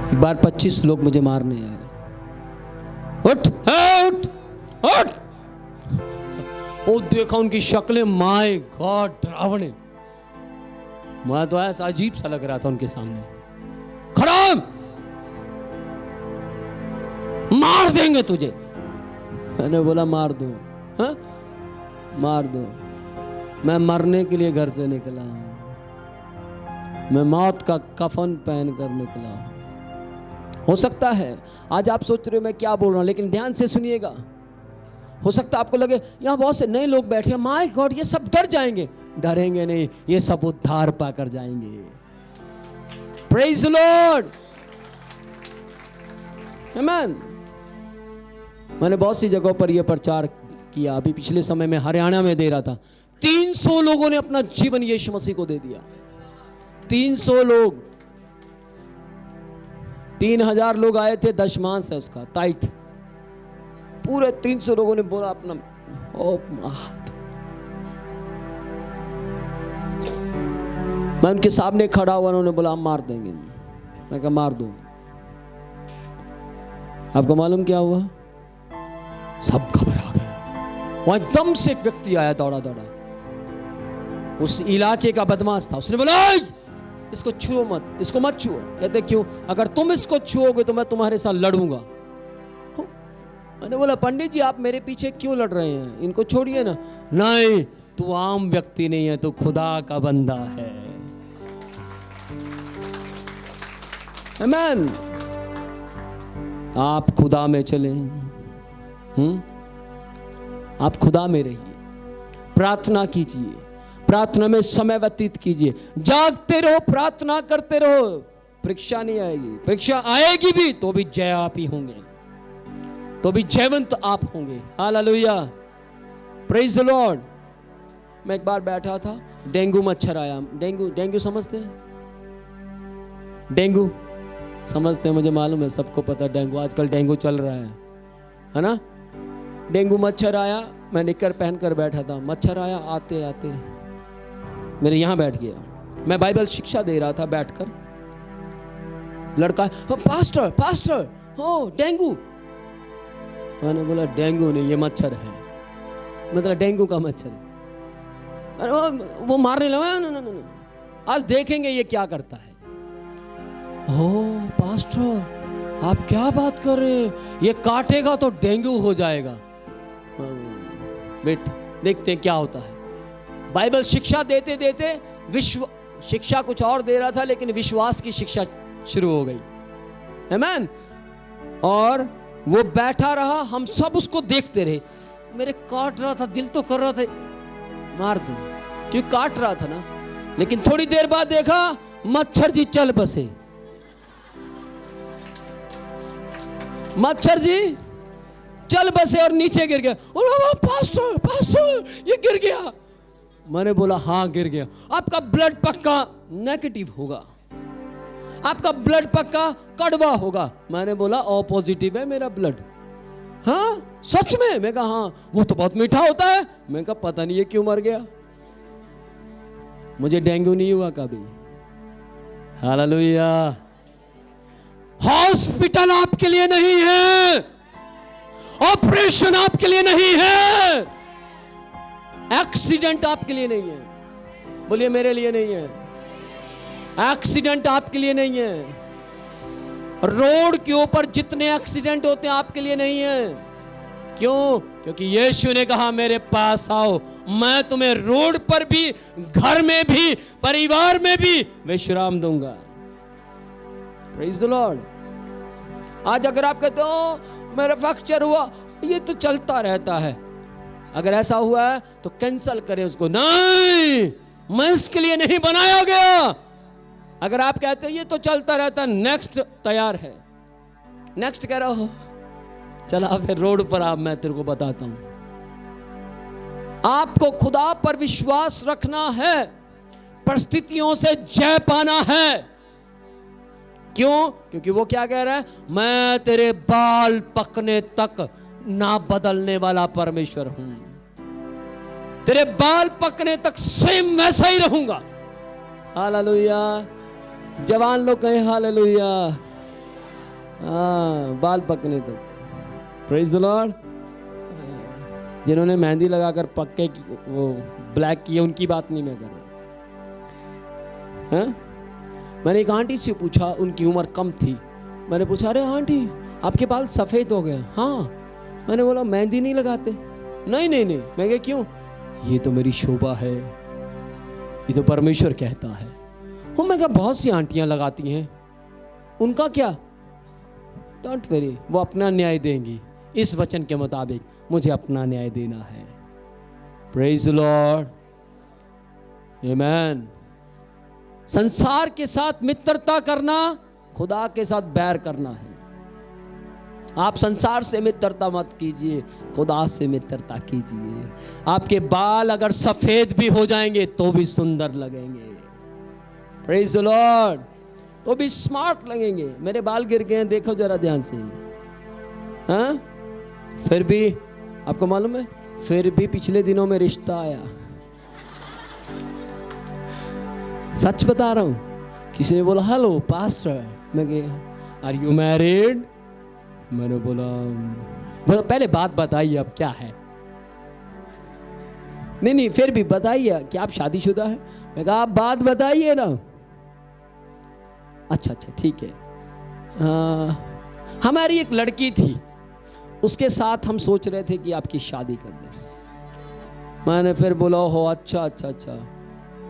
एक बार 25 लोग मुझे मारने आए। उठ उठ उठ। वो देखा उनकी शक्लें, माय गॉड, डरावने। मैं तो ऐसा अजीब सा लग रहा था उनके सामने। खड़ा, मार देंगे तुझे। मैंने बोला, मार दो। हाँ, मार दो। मैं मरने के लिए घर से निकला हूं, मैं मौत का कफन पहन कर निकला हूं। हो सकता है आज आप सोच रहे हो मैं क्या बोल रहा हूं, लेकिन ध्यान से सुनिएगा। हो सकता है आपको लगे यहां बहुत से नए लोग बैठे हैं, माय गॉड ये सब डर जाएंगे। डरेंगे नहीं, ये सब उद्धार पाकर जाएंगे। प्रेज़ द लॉर्ड, आमीन। मैंने बहुत सी जगहों पर यह प्रचार किया। अभी पिछले समय में हरियाणा में दे रहा था। 300 लोगों ने अपना जीवन यीशु मसीह को दे दिया। 300 लोग। 3000 लोग आए थे, दशमांश है उसका, ताइथ। पूरे 300 लोगों ने बोला अपना मैं उनके सामने खड़ा हुआ, उन्होंने बोला हम मार देंगे। मैं कहा मार दो। आपको मालूम क्या हुआ? सब घबरा गए। वहां एकदम से एक व्यक्ति आया दौड़ा दौड़ा, उस इलाके का बदमाश था। उसने बोला इसको छुओ मत, इसको मत छुओ। कहते क्यों? अगर तुम इसको छुओगे तो मैं तुम्हारे साथ लड़ूंगा। मैंने बोला पंडित जी आप मेरे पीछे क्यों लड़ रहे हैं, इनको छोड़िए ना। नहीं, तू आम व्यक्ति नहीं है, तू खुदा का बंदा है। आमीन। आप खुदा में चले, आप खुदा में रहिए, प्रार्थना कीजिए, प्रार्थना में समय व्यतीत कीजिए, जागते रहो, प्रार्थना करते रहो। परीक्षा नहीं आएगी, परीक्षा आएगी भी तो भी जय आप ही होंगे, तो भी जयवंत आप होंगे। Hallelujah, praise the Lord. मैं एक बार बैठा था, डेंगू मच्छर आया। डेंगू समझते हैं? डेंगू समझते हैं, मुझे मालूम है, सबको पता डेंगू, आजकल डेंगू चल रहा है ना। डेंगू मच्छर आया, मैं निक्कर पहनकर बैठा था, मच्छर आया, आते आते मेरे यहाँ बैठ गया। मैं बाइबल शिक्षा दे रहा था बैठकर, लड़का पास्टर पास्टर हो डेंगू। मैंने बोला डेंगू नहीं, ये मच्छर है, मतलब डेंगू का मच्छर है। वो मारने लगा, आज देखेंगे ये क्या करता है। ओ पास्टर आप क्या बात कर रहे हैं, ये काटेगा तो डेंगू हो जाएगा। बेट देखते हैं क्या होता है। बाइबल शिक्षा देते देते विश्व शिक्षा कुछ और दे रहा था, लेकिन विश्वास की शिक्षा शुरू हो गई। आमीन। और वो बैठा रहा, हम सब उसको देखते रहे। मेरे काट रहा था, दिल तो कर रहा था मार दूं, क्योंकि काट रहा था ना। लेकिन थोड़ी देर बाद देखा मच्छर जी चल बसे, मच्छर जी चल बसे और नीचे गिर गया। पास्टर पास्टर ये गिर गया। मैंने बोला हाँ गिर गया, आपका ब्लड पक्का नेगेटिव होगा, आपका ब्लड पक्का कड़वा होगा। मैंने बोला ओ पॉजिटिव है मेरा ब्लड। हाँ सच में? मैं कहा हाँ। वो तो बहुत मीठा होता है। मैं कहा पता नहीं ये क्यों मर गया। मुझे डेंगू नहीं हुआ कभी। हालेलुया। हॉस्पिटल आपके लिए नहीं है, ऑपरेशन आपके लिए नहीं है, एक्सीडेंट आपके लिए नहीं है। बोलिए मेरे लिए नहीं है, एक्सीडेंट आपके लिए नहीं है। रोड के ऊपर जितने एक्सीडेंट होते हैं आपके लिए नहीं है। क्यों? क्योंकि यीशु ने कहा मेरे पास आओ, मैं तुम्हें रोड पर भी, घर में भी, परिवार में भी विश्राम दूंगा। Praise the Lord. आज अगर आप कहते हो मेरा फ्रैक्चर हुआ, ये तो चलता रहता है, अगर ऐसा हुआ है तो कैंसल करें उसको। नहीं, मैं इसके लिए नहीं बनाया गया। अगर आप कहते हो ये तो चलता रहता, नेक्स्ट तैयार है, नेक्स्ट कह रहा हो, चला फिर रोड पर आप, मैं तेरे को बताता हूं। आपको खुदा पर विश्वास रखना है, परिस्थितियों से जय पाना है। क्यों? क्योंकि वो क्या कह रहा है, मैं तेरे बाल पकने तक ना बदलने वाला परमेश्वर हूं, तेरे बाल पकने तक सेम वैसा ही रहूंगा। हालेलुया। जवान लोग कहें हालेलुया। हाँ, बाल पकने तक। Praise the Lord. जिन्होंने मेहंदी लगाकर पक्के वो ब्लैक किए, उनकी बात नहीं मैं कर रहा। मैंने एक आंटी से पूछा, उनकी उम्र कम थी। मैंने पूछा अरे आंटी आपके बाल सफेद हो गए? हाँ। मैंने बोला मेहंदी नहीं लगाते? नहीं नहीं नहीं। मैं कहा क्यों? ये तो मेरी शोभा है, ये तो परमेश्वर कहता है। मैं कहा बहुत सी आंटियां लगाती हैं, उनका क्या? डोंट वरी, वो अपना न्याय देंगी। इस वचन के मुताबिक मुझे अपना न्याय देना है। Praise the Lord. आमेन। संसार के साथ मित्रता करना, खुदा के साथ बैर करना है। आप संसार से मित्रता मत कीजिए, खुदा से मित्रता कीजिए। आपके बाल अगर सफेद भी हो जाएंगे तो भी सुंदर लगेंगे। Praise the Lord. तो भी स्मार्ट लगेंगे। मेरे बाल गिर गए हैं, देखो जरा ध्यान से। हाँ, फिर भी आपको मालूम है, फिर भी पिछले दिनों में रिश्ता आया। सच बता रहा हूं। किसी ने बोला हेलो पास्टर, मैं गया आर यू मैरिड? मैंने बोला पहले बात बताइए अब क्या है। नहीं नहीं, फिर भी बताइए क्या आप शादीशुदा है? मैं कहा आप बात बताइए ना। अच्छा ठीक है। हमारी एक लड़की थी, उसके साथ हम सोच रहे थे कि आपकी शादी कर दें। मैंने फिर बोला हो अच्छा,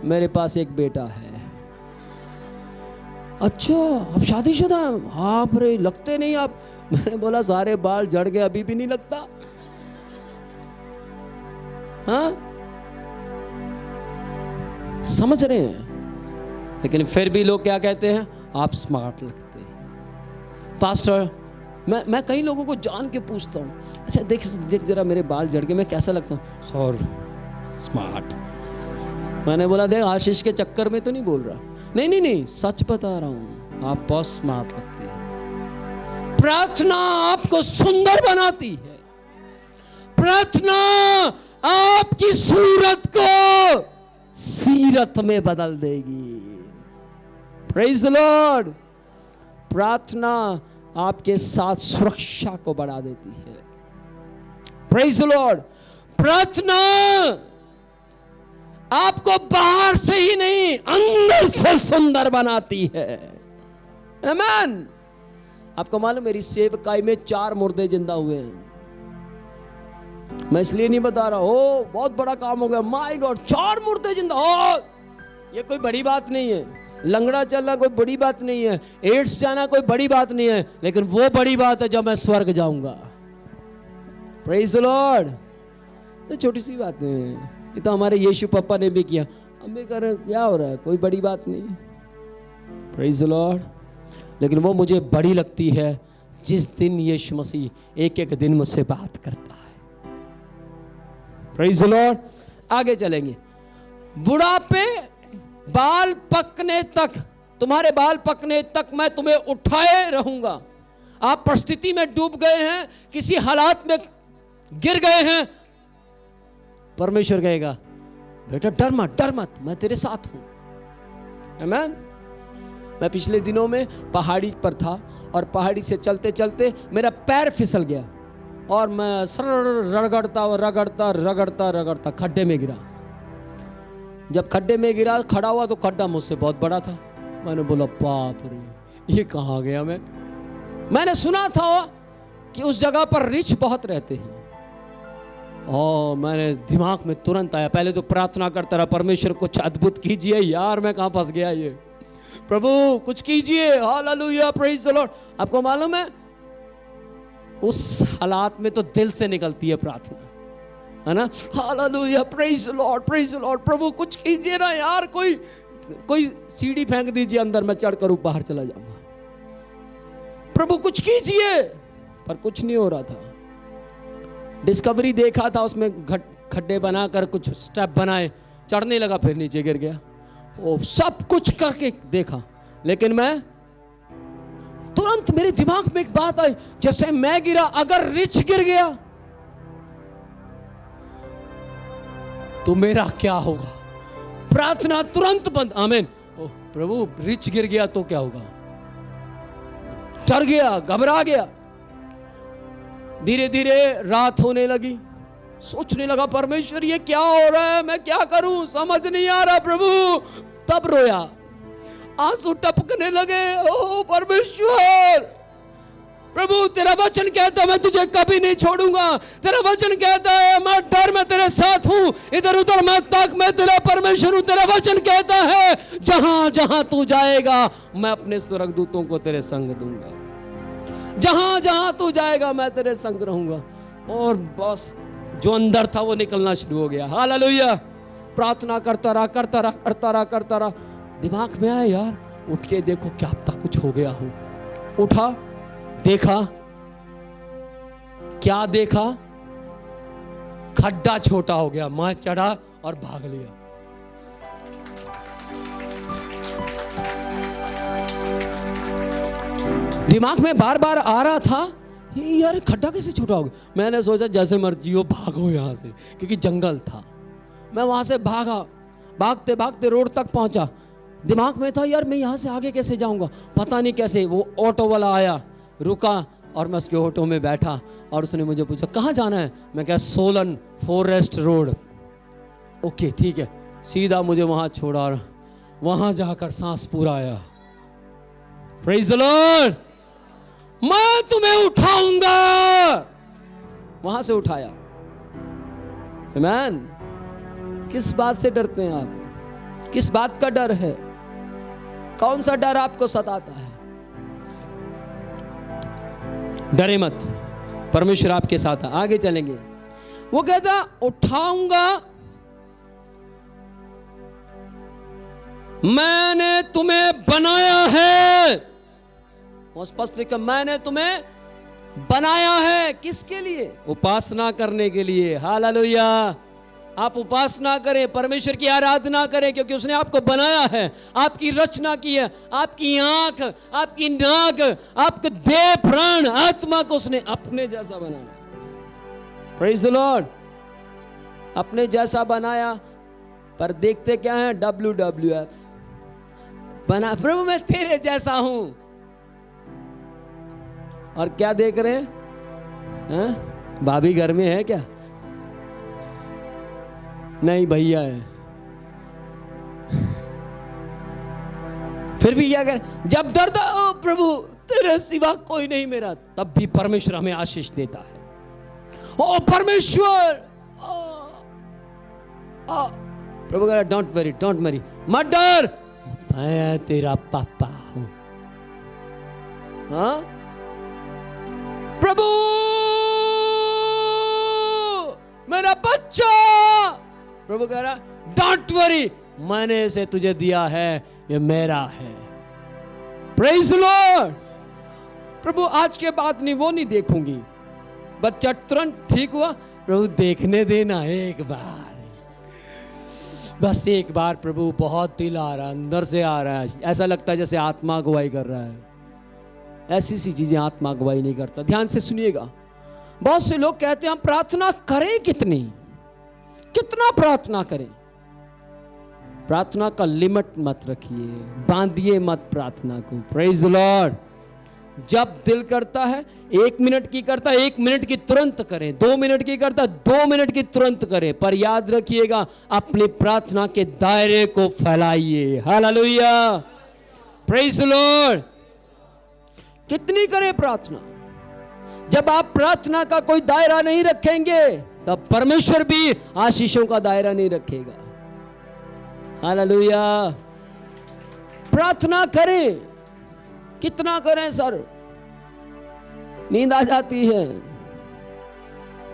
मेरे पास एक बेटा है। अच्छा अब शादीशुदा हैं? हाँ रे, लगते नहीं आप। मैंने बोला सारे बाल झड़ गए, अभी भी नहीं लगता। हाँ समझ रहे हैं, लेकिन फिर भी लोग क्या कहते हैं, आप स्मार्ट लगते हैं। पास्टर मैं कई लोगों को जान के पूछता हूँ, अच्छा देख जरा मेरे बाल झड़ गए, मैं कैसा लगता हूँ? Sir smart. मैंने बोला देख आशीष के चक्कर में तो नहीं बोल रहा। नहीं सच बता रहा हूँ, आप बहुत स्मार्ट लगते हैं। प्रार्थना आपको सुंदर बनाती है। प्रार्थना आपकी सूरत को सीरत में बदल देगी। Praise the Lord. प्रार्थना आपके साथ सुरक्षा को बढ़ा देती है। Praise the Lord. प्रार्थना आपको बाहर से ही नहीं अंदर से सुंदर बनाती है। आमीन। आपको मालूम मेरी सेवकाई में 4 मुर्दे जिंदा हुए हैं। मैं इसलिए नहीं बता रहा ओ बहुत बड़ा काम हो गया, माय गॉड 4 मुर्दे जिंदा। ओ ये कोई बड़ी बात नहीं है, लंगड़ा चलना कोई बड़ी बात नहीं है, एड्स जाना कोई बड़ी बात नहीं है, लेकिन वो बड़ी बात है जब मैं स्वर्ग जाऊंगा। Praise the Lord. तो छोटी सी बात है, ये तो हमारे यीशु पापा ने भी किया, हम भी कर रहे हैं, क्या हो रहा है, कोई बड़ी बात नहीं। Praise the Lord. लेकिन वो मुझे बड़ी लगती है जिस दिन यीशु मसीह एक दिन मुझसे बात करता है। Praise the Lord. आगे चलेंगे। बुढ़ापे बाल पकने तक, तुम्हारे बाल पकने तक मैं तुम्हें उठाए रहूंगा। आप परिस्थिति में डूब गए हैं, किसी हालात में गिर गए हैं, परमेश्वर कहेगा बेटा डर मत, मैं तेरे साथ हूं। आमीन। मैं पिछले दिनों में पहाड़ी पर था और पहाड़ी से चलते चलते मेरा पैर फिसल गया और मैं रगड़ता खड्डे में गिरा। जब खड्डे में गिरा, खड़ा हुआ तो खड्डा मुझसे बहुत बड़ा था। मैंने बोला बाप रे ये कहाँ गया मैं। मैंने सुना था कि उस जगह पर रिछ बहुत रहते हैं। और मैंने दिमाग में तुरंत आया, पहले तो प्रार्थना करता रहा, परमेश्वर कुछ अद्भुत कीजिए यार, मैं कहाँ फंस गया, ये प्रभु कुछ कीजिए। Hallelujah, praise the Lord. आपको मालूम है उस हालात में तो दिल से निकलती है प्रार्थना, है ना। हालेलुया, प्रेज द लॉर्ड, प्रभु कुछ कीजिए ना यार, कोई सीढ़ी फेंक दीजिए अंदर, मैं चढ़कर बाहर चला जाऊंगा। प्रभु कुछ कीजिए, पर कुछ नहीं हो रहा था। डिस्कवरी देखा था, उसमें खड्डे बनाकर कुछ स्टेप बनाए, चढ़ने लगा, फिर नीचे गिर गया। वो सब कुछ करके देखा, लेकिन मैं तुरंत मेरे दिमाग में एक बात आई, जैसे मैं गिरा, अगर रिच गिर गया तो मेरा क्या होगा। प्रार्थना तुरंत बंद। आमीन। ओह प्रभु रिच गिर गया तो क्या होगा। डर गया, घबरा गया। धीरे धीरे रात होने लगी, सोचने लगा परमेश्वर ये क्या हो रहा है, मैं क्या करूं, समझ नहीं आ रहा प्रभु। तब रोया, आंसू टपकने लगे। ओ परमेश्वर, प्रभु तेरा वचन कहता है मैं तुझे कभी नहीं छोड़ूंगा। तेरा वचन कहता है मैं डर, मैं तेरे साथ हूं, इधर उधर मत ताक, मैं तेरा परमेश्वर हूं। तेरा वचन कहता है जहां जहां तू जाएगा मैं अपने स्वर्गदूतों को तेरे संग दूंगा। जहां जहां तू जाएगा मैं तेरे संग रहूंगा। और बस जो अंदर था वो निकलना शुरू हो गया। हालेलुया। प्रार्थना करता रहा। दिमाग में आया यार उठ के देखो क्या पता कुछ हो गया हो। उठा, देखा, क्या देखा, खड्डा छोटा हो गया। मैं चढ़ा और भाग लिया। दिमाग में बार बार आ रहा था यार खड्डा कैसे छोटा हो गया। मैंने सोचा जैसे मर्जी हो भागो यहां से, क्योंकि जंगल था। मैं वहां से भागा, भागते भागते रोड तक पहुंचा। दिमाग में था यार मैं यहां से आगे कैसे जाऊंगा, पता नहीं कैसे। वो ऑटो वाला आया, रुका और मैं उसके ऑटो में बैठा और उसने मुझे पूछा कहाँ जाना है। मैं कहा सोलन फॉरेस्ट रोड। ओके ठीक है, सीधा मुझे वहां छोड़ा और वहां जाकर सांस पूरा आया। Praise the Lord. मैं तुम्हें उठाऊंगा। वहां से उठाया। आमीन। किस बात से डरते हैं आप? किस बात का डर है? कौन सा डर आपको सताता है? डरे मत, परमेश्वर आपके साथ है। आगे चलेंगे। वो कहता उठाऊंगा, मैंने तुम्हें बनाया है। स्पष्ट लिखा, मैंने तुम्हें बनाया है। किसके लिए? उपासना करने के लिए। हालेलुया। आप उपासना करें, परमेश्वर की आराधना करें, क्योंकि उसने आपको बनाया है, आपकी रचना की है। आपकी आंख, आपकी नाक, आपके देह, प्राण, आत्मा को उसने अपने जैसा बनाया। Praise the Lord. अपने जैसा बनाया, पर देखते क्या है? WWF बना। प्रभु मैं तेरे जैसा हूं, और क्या देख रहे हैं? भाभी घर में है क्या? नहीं, भैया है। फिर भी क्या कर? जब दर्द, ओ प्रभु तेरे सिवा कोई नहीं मेरा, तब भी परमेश्वर हमें आशीष देता है। ओ परमेश्वर, प्रभु कह रहा डोंट वरी, डोंट वरी, मत डर, मैं तेरा पापा हूं। हाँ प्रभु, मेरा बच्चा। प्रभु कह रहा डोंट वरी, मैंने इसे तुझे दिया है, ये मेरा है। Praise the Lord. प्रभु आज के बाद नहीं, वो नहीं देखूंगी। बच्चा तुरंत ठीक हुआ, प्रभु देखने देना एक बार, बस एक बार। प्रभु बहुत दिल आ रहा है, अंदर से आ रहा है, ऐसा लगता है जैसे आत्मा अगुवाई कर रहा है। ऐसी सी चीजें आत्मा अगुवाई नहीं करता। ध्यान से सुनिएगा। बहुत से लोग कहते हैं हम प्रार्थना करें कितनी, कितना प्रार्थना करें। प्रार्थना का लिमिट मत रखिए, बांधिए मत प्रार्थना को। Praise the Lord. जब दिल करता है 1 मिनट की करता है 1 मिनट की तुरंत करें, 2 मिनट की करता है 2 मिनट की तुरंत करें, पर याद रखिएगा अपनी प्रार्थना के दायरे को फैलाइए। हालेलुया। Praise the Lord. कितनी करें प्रार्थना? जब आप प्रार्थना का कोई दायरा नहीं रखेंगे, तब परमेश्वर भी आशीषों का दायरा नहीं रखेगा। हालेलुया। प्रार्थना करें। कितना करें सर? नींद आ जाती है।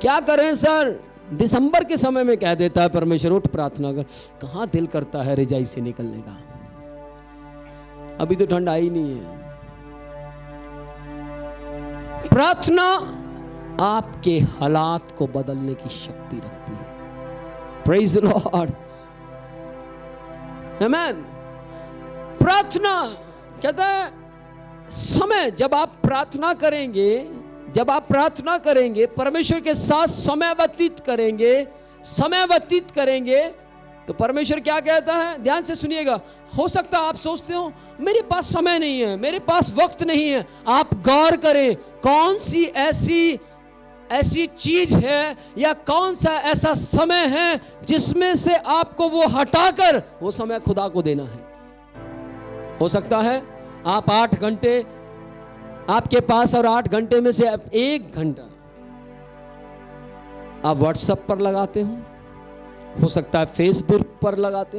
क्या करें सर? दिसंबर के समय में कह देता है परमेश्वर उठ प्रार्थना कर। कहां दिल करता है रजाई से निकलने का? अभी तो ठंड आई नहीं है। प्रार्थना आपके हालात को बदलने की शक्ति रखती है। Praise the Lord. आमीन। प्रार्थना कहता है समय, जब आप प्रार्थना करेंगे, जब आप प्रार्थना करेंगे, परमेश्वर के साथ समय व्यतीत करेंगे, समय व्यतीत करेंगे, तो परमेश्वर क्या कहता है? ध्यान से सुनिएगा। हो सकता है आप सोचते हो मेरे पास समय नहीं है, मेरे पास वक्त नहीं है। आप गौर करें कौन सी ऐसी चीज है या कौन सा ऐसा समय है जिसमें से आपको वो हटाकर वो समय खुदा को देना है। हो सकता है आप 8 घंटे आपके पास, और 8 घंटे में से 1 घंटा आप व्हाट्सएप पर लगाते हो सकता है फेसबुक पर लगाते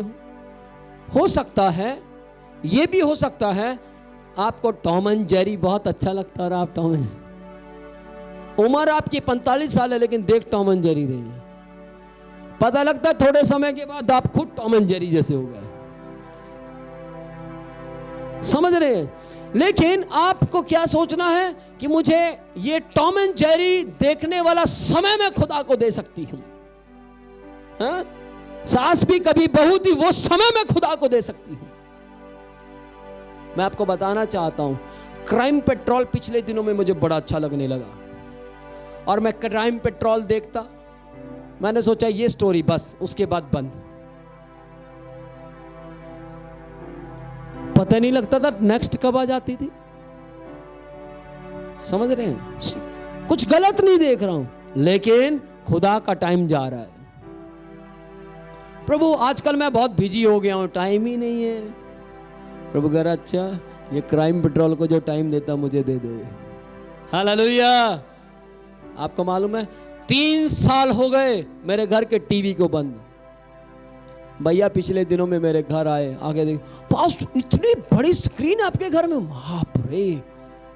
हो सकता है, ये भी हो सकता है आपको टॉम एंड जेरी बहुत अच्छा लगता है, आप टॉम एंड, उम्र आपकी 45 साल है लेकिन देख टॉम एंड जेरी रही है। पता लगता है थोड़े समय के बाद आप खुद टॉम एंड जेरी जैसे हो गए। समझ रहे हैं? लेकिन आपको क्या सोचना है कि मुझे ये टॉम एंड जेरी देखने वाला समय मैं खुदा को दे सकती हूं। सास भी कभी बहू थी, वो समय मैं खुदा को दे सकती हूं। मैं आपको बताना चाहता हूं, क्राइम पेट्रोल पिछले दिनों में मुझे बड़ा अच्छा लगने लगा, और मैं क्राइम पेट्रोल देखता, मैंने सोचा ये स्टोरी बस, उसके बाद बंद। पता नहीं लगता था नेक्स्ट कब आ जाती थी। समझ रहे हैं? कुछ गलत नहीं देख रहा हूं, लेकिन खुदा का टाइम जा रहा है। प्रभु आजकल मैं बहुत बिजी हो गया हूं, टाइम ही नहीं है। प्रभु कह रहा अच्छा ये क्राइम पेट्रोल को जो टाइम देता मुझे दे दे। हालेलुया। आपको मालूम है 3 साल हो गए मेरे घर के टीवी को बंद। भैया पिछले दिनों में मेरे घर आए, आगे देख, पास्ट इतनी बड़ी स्क्रीन आपके घर में, बाप रे।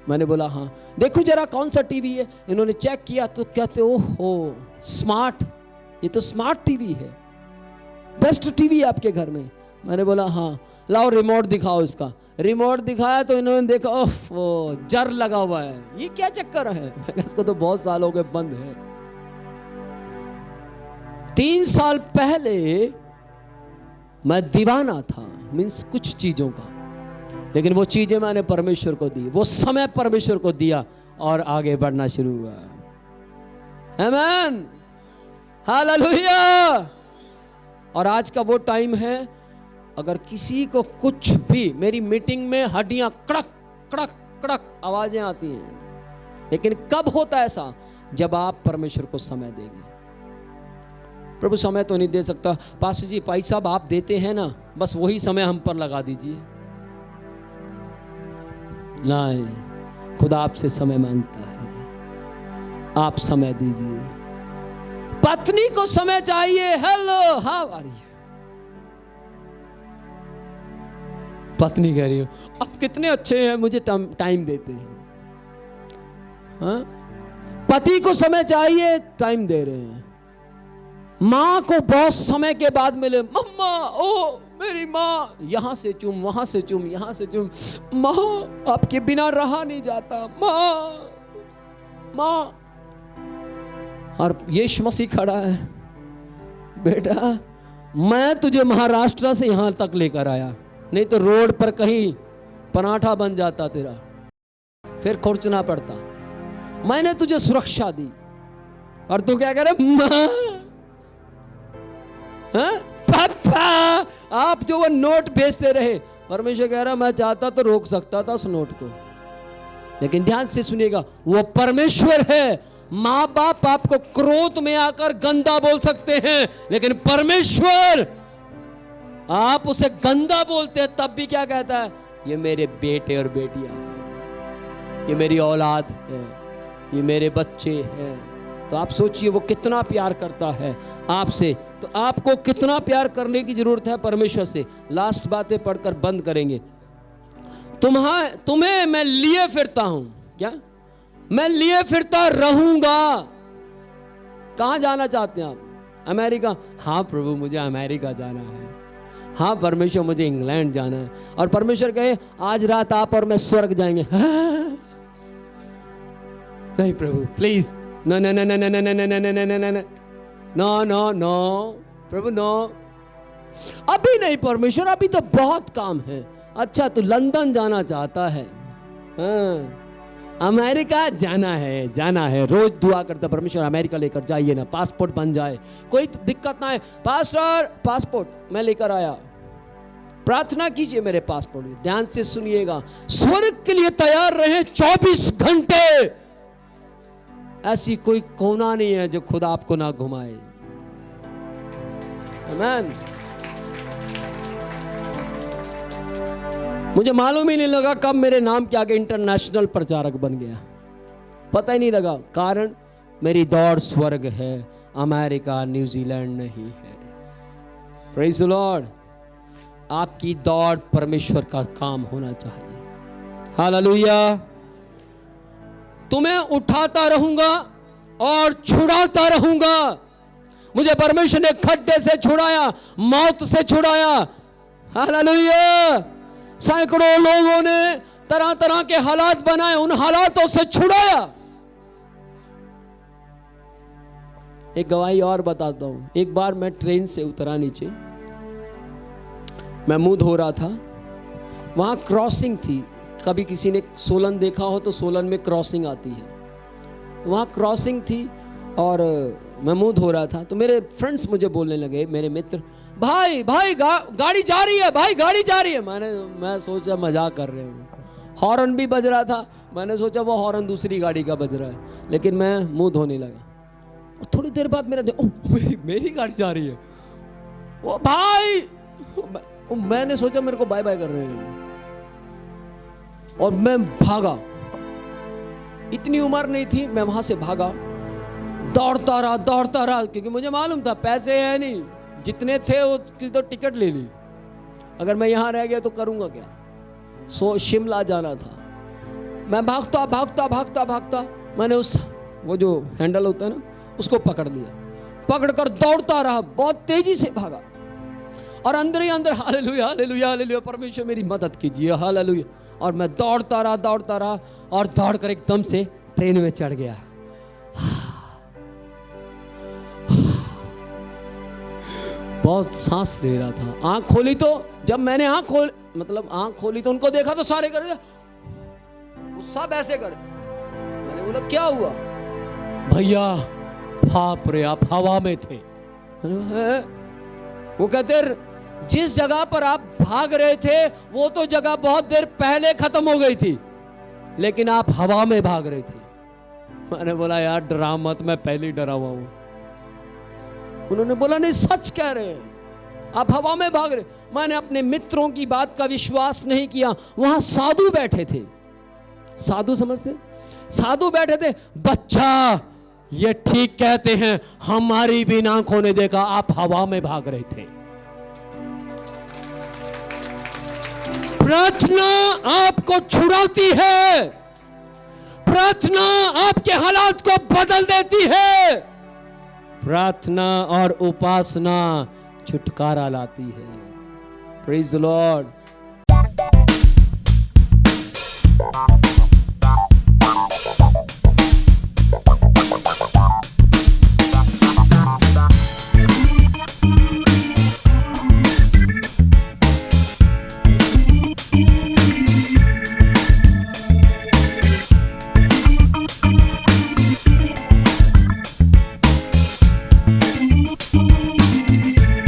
मैंने बोला हाँ, देखो जरा कौन सा टीवी है। इन्होंने चेक किया तो कहते ओहो स्मार्ट, ये तो स्मार्ट टीवी है, बेस्ट टीवी आपके घर में। मैंने बोला हाँ, लाओ रिमोट दिखाओ इसका। रिमोट दिखाया तो इन्होंने देखा ओफ जर लगा हुआ है, ये क्या चक्कर है। मैं कहा इसको तो बहुत साल हो गए बंद है। 3 साल पहले मैं दीवाना था, मीन्स कुछ चीजों का, लेकिन वो चीजें मैंने परमेश्वर को दी, वो समय परमेश्वर को दिया और आगे बढ़ना शुरू हुआ। आमीन, हालेलुया। और आज का वो टाइम है, अगर किसी को कुछ भी, मेरी मीटिंग में हड्डियां कड़क कड़क कड़क आवाजें आती हैं, लेकिन कब होता है ऐसा? जब आप परमेश्वर को समय देंगे। प्रभु समय तो नहीं दे सकता पास्टर जी, भाई साहब आप देते हैं ना, बस वही समय हम पर लगा दीजिए। नहीं, खुदा आपसे समय मांगता है, आप समय दीजिए। पत्नी को समय चाहिए, हेलो हाउ आर यू। पत्नी कह रही हो आप कितने अच्छे हैं, मुझे टाइम देते हैं। हाँ? पति को समय चाहिए, टाइम दे रहे हैं। माँ को बहुत समय के बाद मिले, मम्मा ओ मेरी माँ, यहां से चूम, वहां से चूम, यहां से चूम, माँ आपके बिना रहा नहीं जाता, माँ माँ। और यीशु मसीह खड़ा है, बेटा मैं तुझे महाराष्ट्र से यहां तक लेकर आया, नहीं तो रोड पर कहीं पराठा बन जाता तेरा, फिर खुरचना पड़ता। मैंने तुझे सुरक्षा दी और तू क्या करे, माँ पापा। आप जो वो नोट भेजते रहे, परमेश्वर कह रहा मैं चाहता तो रोक सकता था उस नोट को, लेकिन ध्यान से सुनिएगा, वो परमेश्वर है। माँ बाप आपको क्रोध में आकर गंदा बोल सकते हैं, लेकिन परमेश्वर आप उसे गंदा बोलते हैं तब भी क्या कहता है, ये मेरे बेटे और बेटियां हैं, ये मेरी औलाद है, ये मेरे बच्चे हैं। तो आप सोचिए वो कितना प्यार करता है आपसे, तो आपको कितना प्यार करने की जरूरत है परमेश्वर से। लास्ट बातें पढ़कर बंद करेंगे। तुम्हें मैं लिए फिरता हूं, क्या मैं लिए फिरता रहूंगा। कहां जाना चाहते हैं आप? अमेरिका? हाँ प्रभु मुझे अमेरिका जाना है। हाँ परमेश्वर मुझे इंग्लैंड जाना है। और परमेश्वर कहे आज रात आप और मैं स्वर्ग जाएंगे। नहीं प्रभु please, no no no no no no no no no no no no no no प्रभु नो, अभी नहीं परमेश्वर, अभी तो बहुत काम है। अच्छा तू लंदन जाना चाहता है, हाँ अमेरिका जाना है, रोज दुआ करता परमेश्वर अमेरिका लेकर जाइए ना, पासपोर्ट बन जाए, कोई दिक्कत ना है। पास्टर पासपोर्ट मैं लेकर आया, प्रार्थना कीजिए मेरे पासपोर्ट। ध्यान से सुनिएगा, स्वर्ग के लिए तैयार रहे 24 घंटे। ऐसी कोई कोना नहीं है जो खुदा आपको ना घुमाए। आमीन। मुझे मालूम ही नहीं लगा कब मेरे नाम के आगे इंटरनेशनल प्रचारक बन गया, पता ही नहीं लगा। कारण मेरी दौड़ स्वर्ग है, अमेरिका न्यूजीलैंड नहीं है। Praise the Lord. आपकी दौड़ परमेश्वर का काम होना चाहिए। हालेलुया। तुम्हें उठाता रहूंगा और छुड़ाता रहूंगा। मुझे परमेश्वर ने खड्डे से छुड़ाया, मौत से छुड़ाया। हालेलुया। सैकड़ों लोगों ने तरह तरह के हालात बनाए, उन हालातों से छुड़ाया। एक गवाही और बताता हूं। एक बार मैं ट्रेन से उतरा नीचे, मैं मुंह धो रहा था, वहां क्रॉसिंग थी। कभी किसी ने सोलन देखा हो तो सोलन में क्रॉसिंग आती है, तो वहां क्रॉसिंग थी और मैं मुंह धो रहा था। तो मेरे फ्रेंड्स मुझे बोलने लगे, मेरे मित्र, भाई भाई गाड़ी जा रही है, भाई गाड़ी जा रही है। मैं सोचा मजाक कर रहे हैं। हॉर्न भी बज रहा था, मैंने सोचा वो हॉर्न दूसरी गाड़ी का बज रहा है, लेकिन मैं मुंह धोने लगा। और थोड़ी देर बाद मेरी गाड़ी जा रही है। वो भाई, मैंने सोचा मेरे को बाय बाय कर रहे हैं। और मैं भागा। इतनी उम्र नहीं थी, मैं वहां से भागा, दौड़ता रहा, क्योंकि मुझे मालूम था पैसे है नहीं, जितने थे उसकी तो टिकट ले ली, अगर मैं यहाँ रह गया तो करूँगा क्या। शिमला जाना था। मैं भागता, मैंने उस वो जो हैंडल होता है ना उसको पकड़ लिया, पकड़कर दौड़ता रहा, बहुत तेजी से भागा, और अंदर ही अंदर हालेलुया हालेलुया हालेलुया, परमेश्वर मेरी मदद कीजिए, हालेलुया। और मैं दौड़ता रहा और दौड़कर एकदम से ट्रेन में चढ़ गया। बहुत सांस ले रहा था। आंख खोली तो जब मैंने आंख खोली तो उनको देखा तो सारे कर सब ऐसे कर। मैंने बोला क्या हुआ? भैया बाप रे, आप हवा में थे। वो कहते जिस जगह पर आप भाग रहे थे वो तो जगह बहुत देर पहले खत्म हो गई थी, लेकिन आप हवा में भाग रहे थे। मैंने बोला यार डरा मत, मैं पहले डरा हुआ हूं। उन्होंने बोला नहीं सच कह रहे हैं, आप हवा में भाग रहे। मैंने अपने मित्रों की बात का विश्वास नहीं किया। वहां साधु बैठे थे, साधु समझते, साधु बैठे थे। बच्चा ये ठीक कहते हैं, हमारी भी आंखों ने देखा, आप हवा में भाग रहे थे। प्रार्थना आपको छुड़ाती है, प्रार्थना आपके हालात को बदल देती है, प्रार्थना और उपासना छुटकारा लाती है। Praise the Lord.